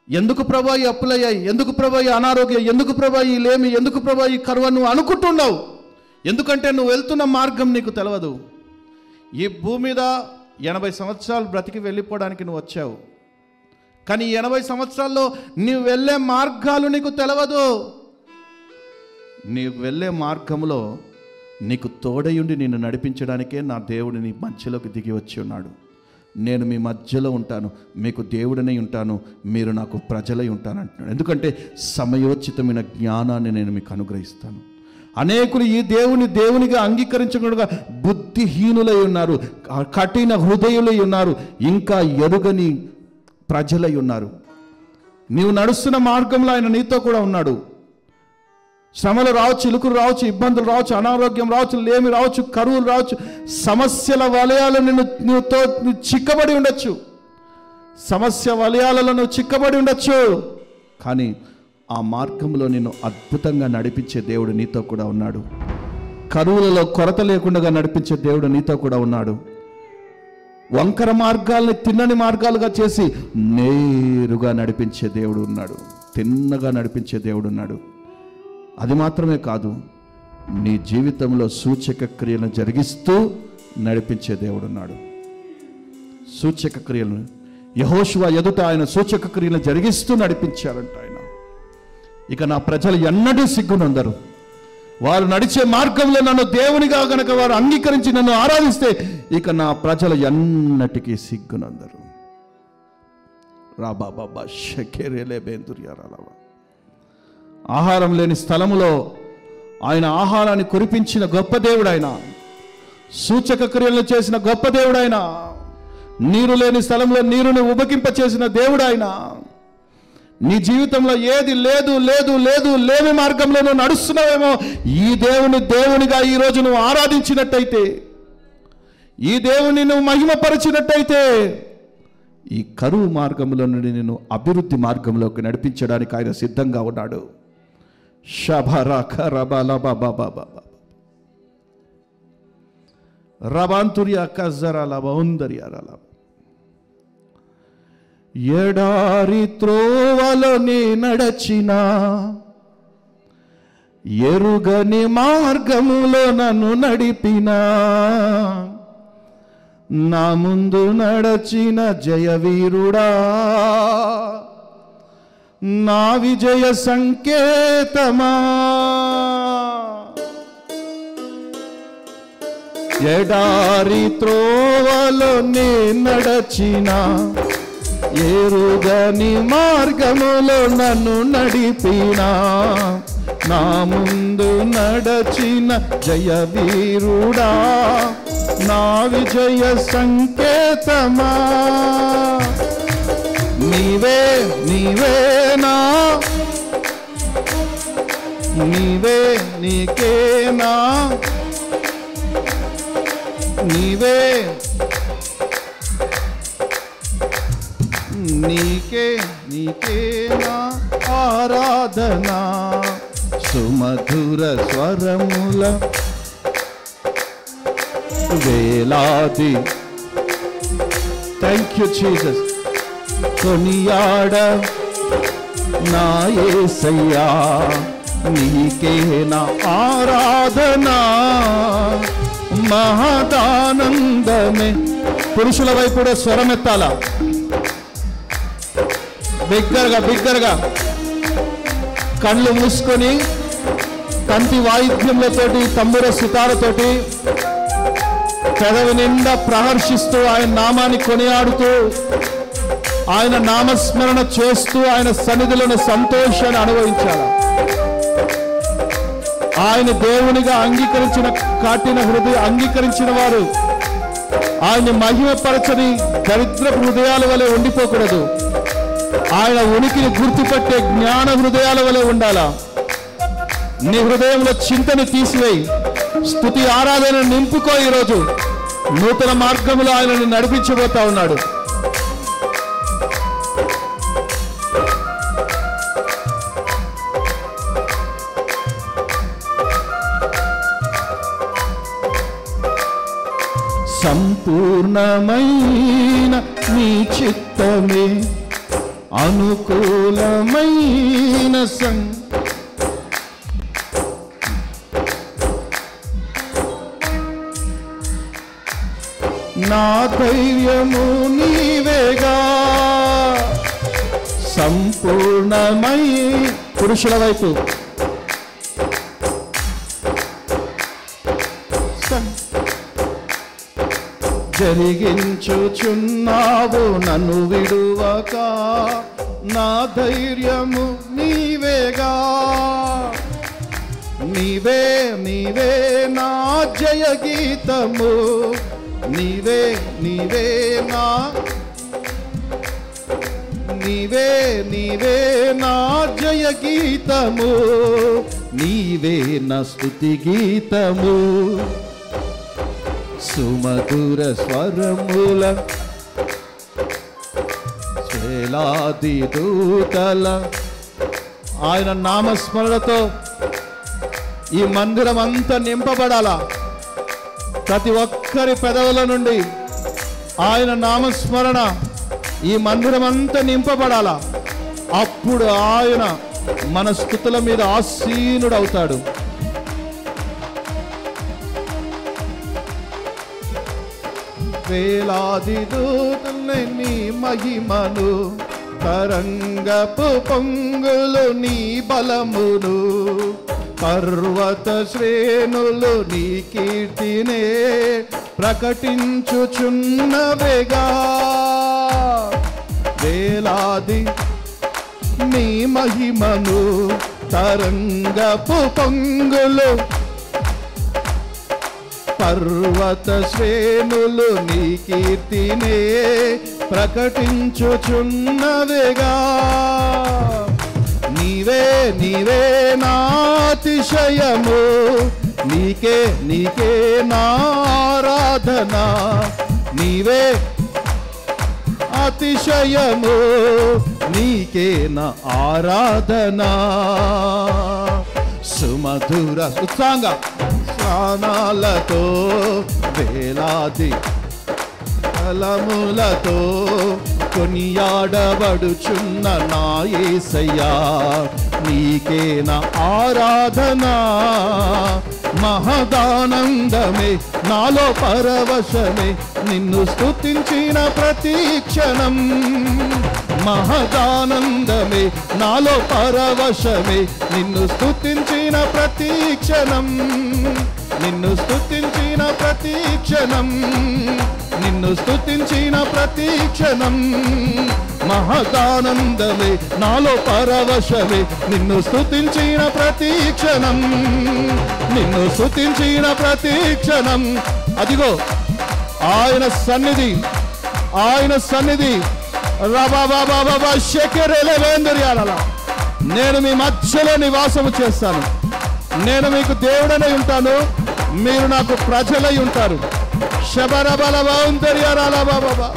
S1: ఎందుకు ప్రభా ఈ అప్పులయ్యాయి, ఎందుకు ప్రభా ఈ అనారోగ్యం, ఎందుకు ప్రభా ఈ లేమి, ఎందుకు ప్రభా ఈ కరువు నువ్వు అనుకుంటున్నావు. ఎందుకంటే నువ్వు వెళ్తున్న మార్గం నీకు తెలియదు. ఈ భూమి మీద 80 సంవత్సరాలు బ్రతికి వెళ్ళిపోవడానికి నువ్వు వచ్చావు, కానీ 80 సంవత్సరాల్లో నీవు వెళ్ళే మార్గాలు నీకు తెలియదు. నీవు వెళ్ళే మార్గంలో నీకు తోడయుండి నిన్ను నడిపించడానికే నా దేవుడు నీ మధ్యలోకి దిగి వచ్చి ఉన్నాడు. నేను మీ మధ్యలో ఉంటాను, మీకు దేవుడనై ఉంటాను, మీరు నాకు ప్రజలై ఉంటాను అంటున్నాడు. ఎందుకంటే సమయోచితమైన జ్ఞానాన్ని నేను మీకు అనుగ్రహిస్తాను. అనేకులు ఈ దేవునిగా అంగీకరించకుండా బుద్ధిహీనులై ఉన్నారు, కఠిన హృదయులై ఉన్నారు, ఇంకా ఎరుగని ప్రజలై ఉన్నారు. నీవు నడుస్తున్న మార్గంలో ఆయన నీతో కూడా ఉన్నాడు. శ్రమలు రావచ్చు, ఇలుకులు రావచ్చు, ఇబ్బందులు రావచ్చు, అనారోగ్యం రావచ్చు, లేమి రావచ్చు, కరువులు రావచ్చు, సమస్యల వలయాలు నువ్వుతో చిక్కబడి ఉండొచ్చు, సమస్య వలయాలలో నువ్వు చిక్కబడి ఉండొచ్చు. కానీ ఆ మార్గంలో నిన్ను అద్భుతంగా నడిపించే దేవుడు నీతో కూడా ఉన్నాడు. కరువులలో కొరత లేకుండా నడిపించే దేవుడు నీతో కూడా ఉన్నాడు. వంకర మార్గాల్ని తిన్నని మార్గాలుగా చేసి నేరుగా నడిపించే దేవుడు ఉన్నాడు, తిన్నగా నడిపించే దేవుడు ఉన్నాడు. అది మాత్రమే కాదు, నీ జీవితంలో సూచక క్రియలను జరిగిస్తూ నడిపించే దేవుడున్నాడు. సూచక క్రియలను యెహోషువ ఎదుట ఆయన సూచక క్రియలను జరిగిస్తూ నడిపించారంట ఆయన. ఇక నా ప్రజలు ఎన్నడూ సిగ్గునందరు. వారు నడిచే మార్గంలో నన్ను దేవునిగా గనక వారు అంగీకరించి నన్ను ఆరాధిస్తే ఇక నా ప్రజలు ఎన్నటికీ సిగ్గునందరు. రాబాబా షకేరేలే బేందుర్యారాలవా. ఆహారం లేని స్థలములో ఆయన ఆహారాన్ని కురిపించిన గొప్ప దేవుడైన, సూచక క్రియలను చేసిన గొప్ప దేవుడైన, నీరు లేని స్థలంలో నీరుని ఉబకింప చేసిన దేవుడైన, నీ జీవితంలో ఏది లేదు లేదు లేదు లేని మార్గంలో నువ్వు నడుస్తున్నావేమో, ఈ దేవునిగా ఈరోజు నువ్వు ఆరాధించినట్టయితే, ఈ దేవుని నువ్వు మహిమపరిచినట్టయితే, ఈ కరువు మార్గంలో నుండి నేను అభివృద్ధి మార్గంలోకి నడిపించడానికి ఆయన సిద్ధంగా ఉన్నాడు. ఎడారి త్రోవలో నీ నడచిన, ఎరుగని మార్గములో నన్ను నడిపినా, నా ముందు నడచిన జయవీరుడా, నా విజయ సంకేతమా. ఎడారి త్రోవలో నీ నడచిన, ఎరుగని మార్గములో నన్ను నడిపినా, నా ముందు నడచిన జయవీరుడా, నా విజయ సంకేతమా. నీవే నీవేనా, నీవే నీకేనా, నీవే నీకే నీకేనా ఆరాధన. సుమధుర స్వరముల వేలాది, థ్యాంక్ యూ జీసస్, కొనియాడ నా యేసయ్యా, నీకే నా ఆరాధన. మహదానందమే. పురుషుల వైపు కూడా స్వరమెత్తాల, బిగ్గరగా కళ్ళు మూసుకొని తంతి వాయిద్యములతోటి, తంబుర సితారతోటి పెదవి నిండా ప్రహర్షిస్తూ ఆయన నామాన్ని కొనియాడుతూ, ఆయన నామస్మరణ చేస్తూ ఆయన సన్నిధిలోని సంతోషాన్ని అనుభవించాలి. ఆయన దేవునిగా అంగీకరించిన వారు ఆయన మహిమపరచని దరిద్ర హృదయాల వలె ఉండిపోకూడదు. ఆయన ఉనికిని గుర్తుపట్టే జ్ఞాన హృదయాల వలె ఉండాలా. నీ హృదయంలో చింతని తీసివేయి, స్తుతి ఆరాధన నింపుకో. ఈరోజు నూతన మార్గంలో ఆయనని నడిపించబోతా ఉన్నాడు. సంపూర్ణమైన నీ చిత్తమే, అనుకూలమైన నా ధైర్యము నీవేగా. సంపూర్ణమై. పురుషుల వైపు జరిగించుచున్నావు నన్ను విడువక, నా ధైర్యము నీవేగా. నీవే నీవే నా జయ గీతము, నీవే నీవే నా, నీవే నీవే నా జయ గీతము, నీవే నా స్తుతి గీతము. సుమధుర స్వరముల వేలాది దూతల ఆయన నామస్మరణతో ఈ మందిరం అంతా నింపబడాలా. ప్రతి ఒక్కరి పెదవుల నుండి ఆయన నామస్మరణ ఈ మందిరం అంతా నింపబడాలా. అప్పుడు ఆయన మన స్తుతుల మీద ఆసీనుడవుతాడు.
S2: వేలాది దూతల్ని నీ మహిమను, తరంగపు పొంగులు నీ బలమును, పర్వత శ్రేణులు నీ కీర్తినే ప్రకటించుచున్నవేగా. వేలాది నీ మహిమను, తరంగపు పొంగులు, పర్వత శ్రేణులు నీ కీర్తినే ప్రకటించుచున్నవేగా. నీవే నీవే నాతిశయము, నీకే నీకే నారాధన. నీవే అతిశయము, నీకే నా ఆరాధన. సుమధుర ఉత్సాహంగా స్నానాలతో, వేలాది కలములతో కొనియాడబడుచున్న నా యేసయ్యా, నీకే నా ఆరాధన. మహదానందమే నాలో పరవశమే, నిన్ను స్తుతించిన ప్రతి క్షణం. మహదానందమే నాలో పరవశమే, నిన్ను స్తుతించిన ప్రతి క్షణం. నిన్ను స్తుతించిన ప్రతి క్షణం, నిన్ను స్తుతించిన ప్రతి క్షణం. మహదానందమే నాలో పరవశమే, నిన్ను స్తుతించిన ప్రతి క్షణం. నిన్ను స్తుతించిన ప్రతి క్షణం. అదిగో ఆయన సన్నిధి, ఆయన సన్నిధి. రబాబాబాబా శకెరెలవేందర్యాల. నేను మీ మధ్యలో నివాసము చేస్తాను. నేను మీకు దేవుడనై ఉంటాను, మీరు నాకు ప్రజలై ఉంటారు. శబరబలబౌందర్యాలబాబా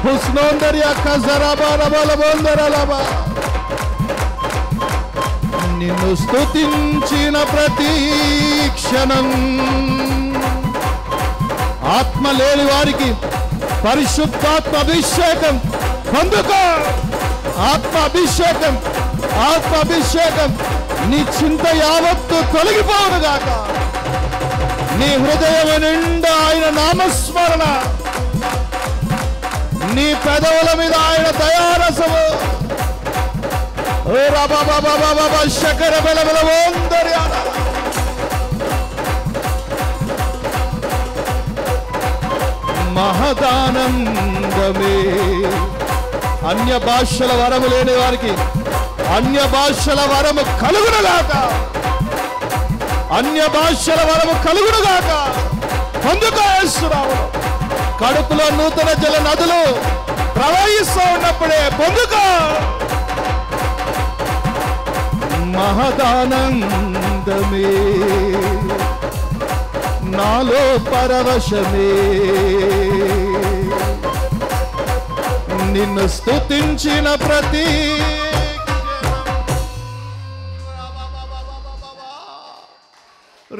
S2: హుస్నోందర్యా కజరబలబలబౌందరలబా. నిన్ను స్తుతించిన ప్రతి క్షణం. ఆత్మ లేని వారికి పరిశుద్ధాత్మ అభిషేకం పొందుకో. ఆత్మ అభిషేకం, ఆత్మ అభిషేకం. నీ చింత యావత్తు తొలగిపోవునుగాక. నీ హృదయం నిండా ఆయన నామస్మరణ, నీ పెదవుల మీద ఆయన దయారసము. శకర బలబలవోందర్యాల. మహదానందమే. అన్య భాషల వరము లేని వారికి అన్య భాషల వరము కలుగునుగాక. అన్య భాషల వరము కలుగునుగాక. పొందుకో యేసునామములో. కడుపులో నూతన జల నదులు ప్రవహిస్తూ ఉన్నప్పుడే పొందుకో. మహదానందమే నాలో పరవశమే, నిన్ను స్తుతించిన ప్రతి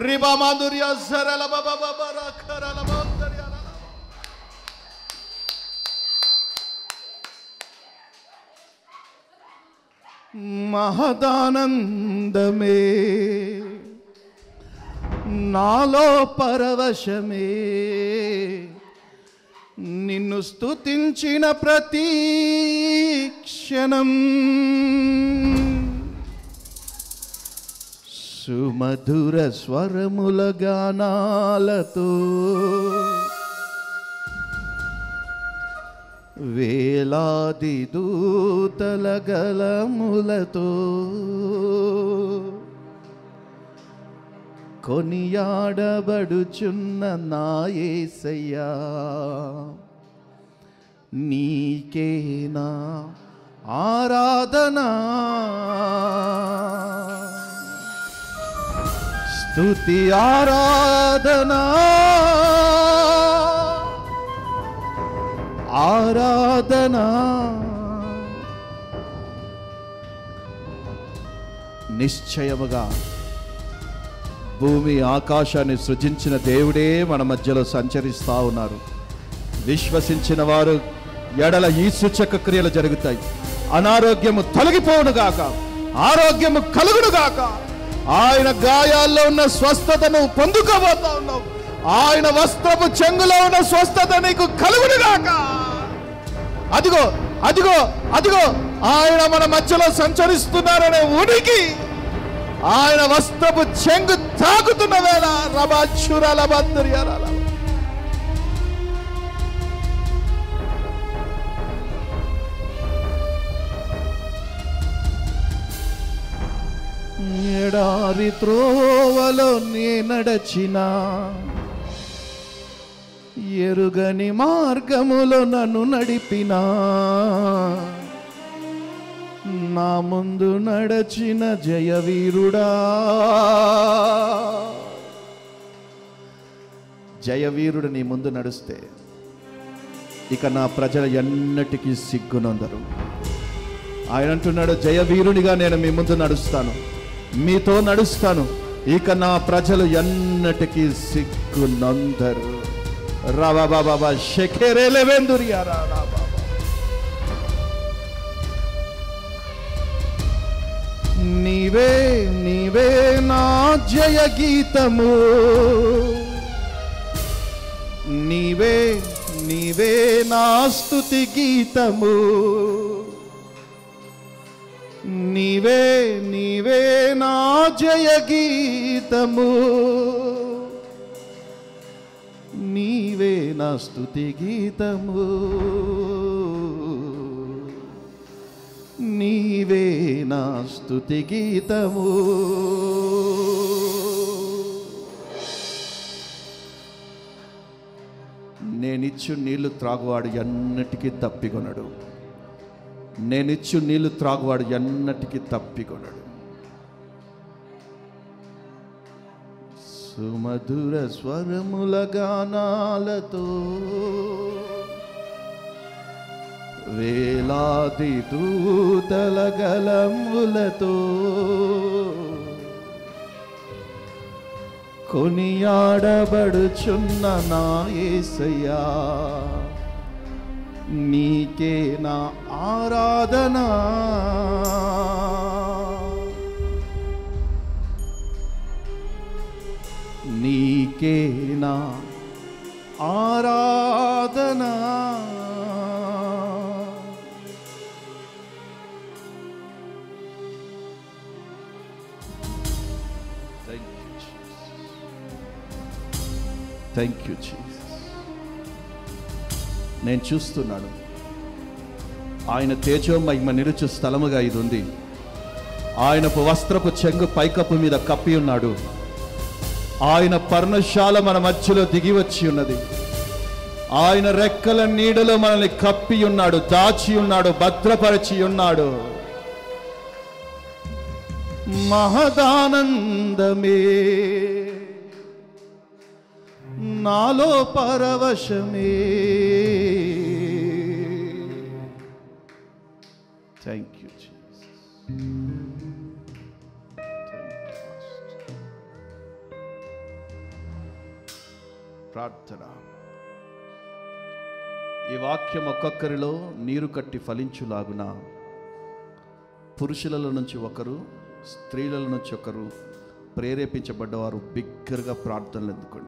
S2: రిబా మాధుర్య సరళ మహదానందమే నాలో పరవశమే, నిన్ను స్తుతించిన ప్రతి క్షణం. సుమధుర స్వరముల గానాలతో, వేలాది దూతల గలములతో కొనియాడబడుచున్న నా యేసయ్యా, నీకే నా ఆరాధన. స్తుతి ఆరాధన, ఆరాధన. నిశ్చయముగా భూమి ఆకాశాన్ని సృజించిన దేవుడే మన మధ్యలో సంచరిస్తూ ఉన్నారు. విశ్వసించిన వారు ఎడల ఈ సూచక క్రియలు జరుగుతాయి. అనారోగ్యము తొలగిపోవునుగాక, ఆరోగ్యము కలుగునుగాక. ఆయన గాయాల్లో ఉన్న స్వస్థతను పొందుకోబోతా ఉన్నావు. ఆయన వస్త్రపు చెంగులో ఉన్న స్వస్థత నీకు కలుగునుగాక. అదిగో అదిగో అదిగో ఆయన మన మధ్యలో సంచరిస్తున్నారనే ఉనికి ఆయన వస్త్రపు చెంగు తాకుతున్న వేళ రబాచురాల బందరియాల ఎడారి త్రోవలో నే నడచిన, ఎరుగని మార్గములో నన్ను నడిపినా, నా ముందు నడచిన జయవీరుడా. జయవీరుడు నీ ముందు నడుస్తే ఇక నా ప్రజలు ఎన్నటికీ సిగ్గునందరు. ఆయన అంటున్నాడు, జయవీరునిగా నేను మీ ముందు నడుస్తాను, మీతో నడుస్తాను, ఇక నా ప్రజలు ఎన్నటికీ సిగ్గునందరు. రాబా బాబా షెకెరేలెవెందురియారా బాబా. నీవే నీవే నా జయ గీతము, నీవే నీవే నా స్తుతి గీతము, నీవే నీవే నా జయ గీతము, నీవే నా స్తుతి గీతము, నీవే నా స్తుతి గీతము. నేనిచ్చు నీళ్లు త్రాగువాడు ఎన్నటికీ తప్పికొనడు. నేనిచ్చు నీళ్లు త్రాగువాడు ఎన్నటికీ తప్పికొనడు. సుమధుర స్వరముల గానాలతో వేలాది దూతల గళములతో కొనియాడబడుచున్న నా యేసయ్యా, నీకే నా ఆరాధన. నీకే నా ఆరాధన. Thank you Jesus. నేను చూస్తున్నాను, ఆయన తేజోమహిమ నిలుచు స్థలముగా ఇది ఉంది. ఆయనపు వస్త్రపు చెంగు పైకప్పు మీద కప్పి ఉన్నాడు. ఆయన పర్ణశాల మన మధ్యలో దిగి వచ్చి ఉన్నది. ఆయన రెక్కల నీడలో మనల్ని కప్పి ఉన్నాడు, దాచి ఉన్నాడు, భద్రపరిచి ఉన్నాడు. మహదానందమే నాలో పరవశమే. Thank you Jesus. ప్రార్థన. ఈ వాక్యం ఒక్కొక్కరిలో నీరు కట్టి ఫలించులాగున పురుషులలో నుంచి ఒకరు, స్త్రీల నుంచి ఒకరు ప్రేరేపించబడ్డవారు బిగ్గరగా ప్రార్థనలు ఎందుకోండి.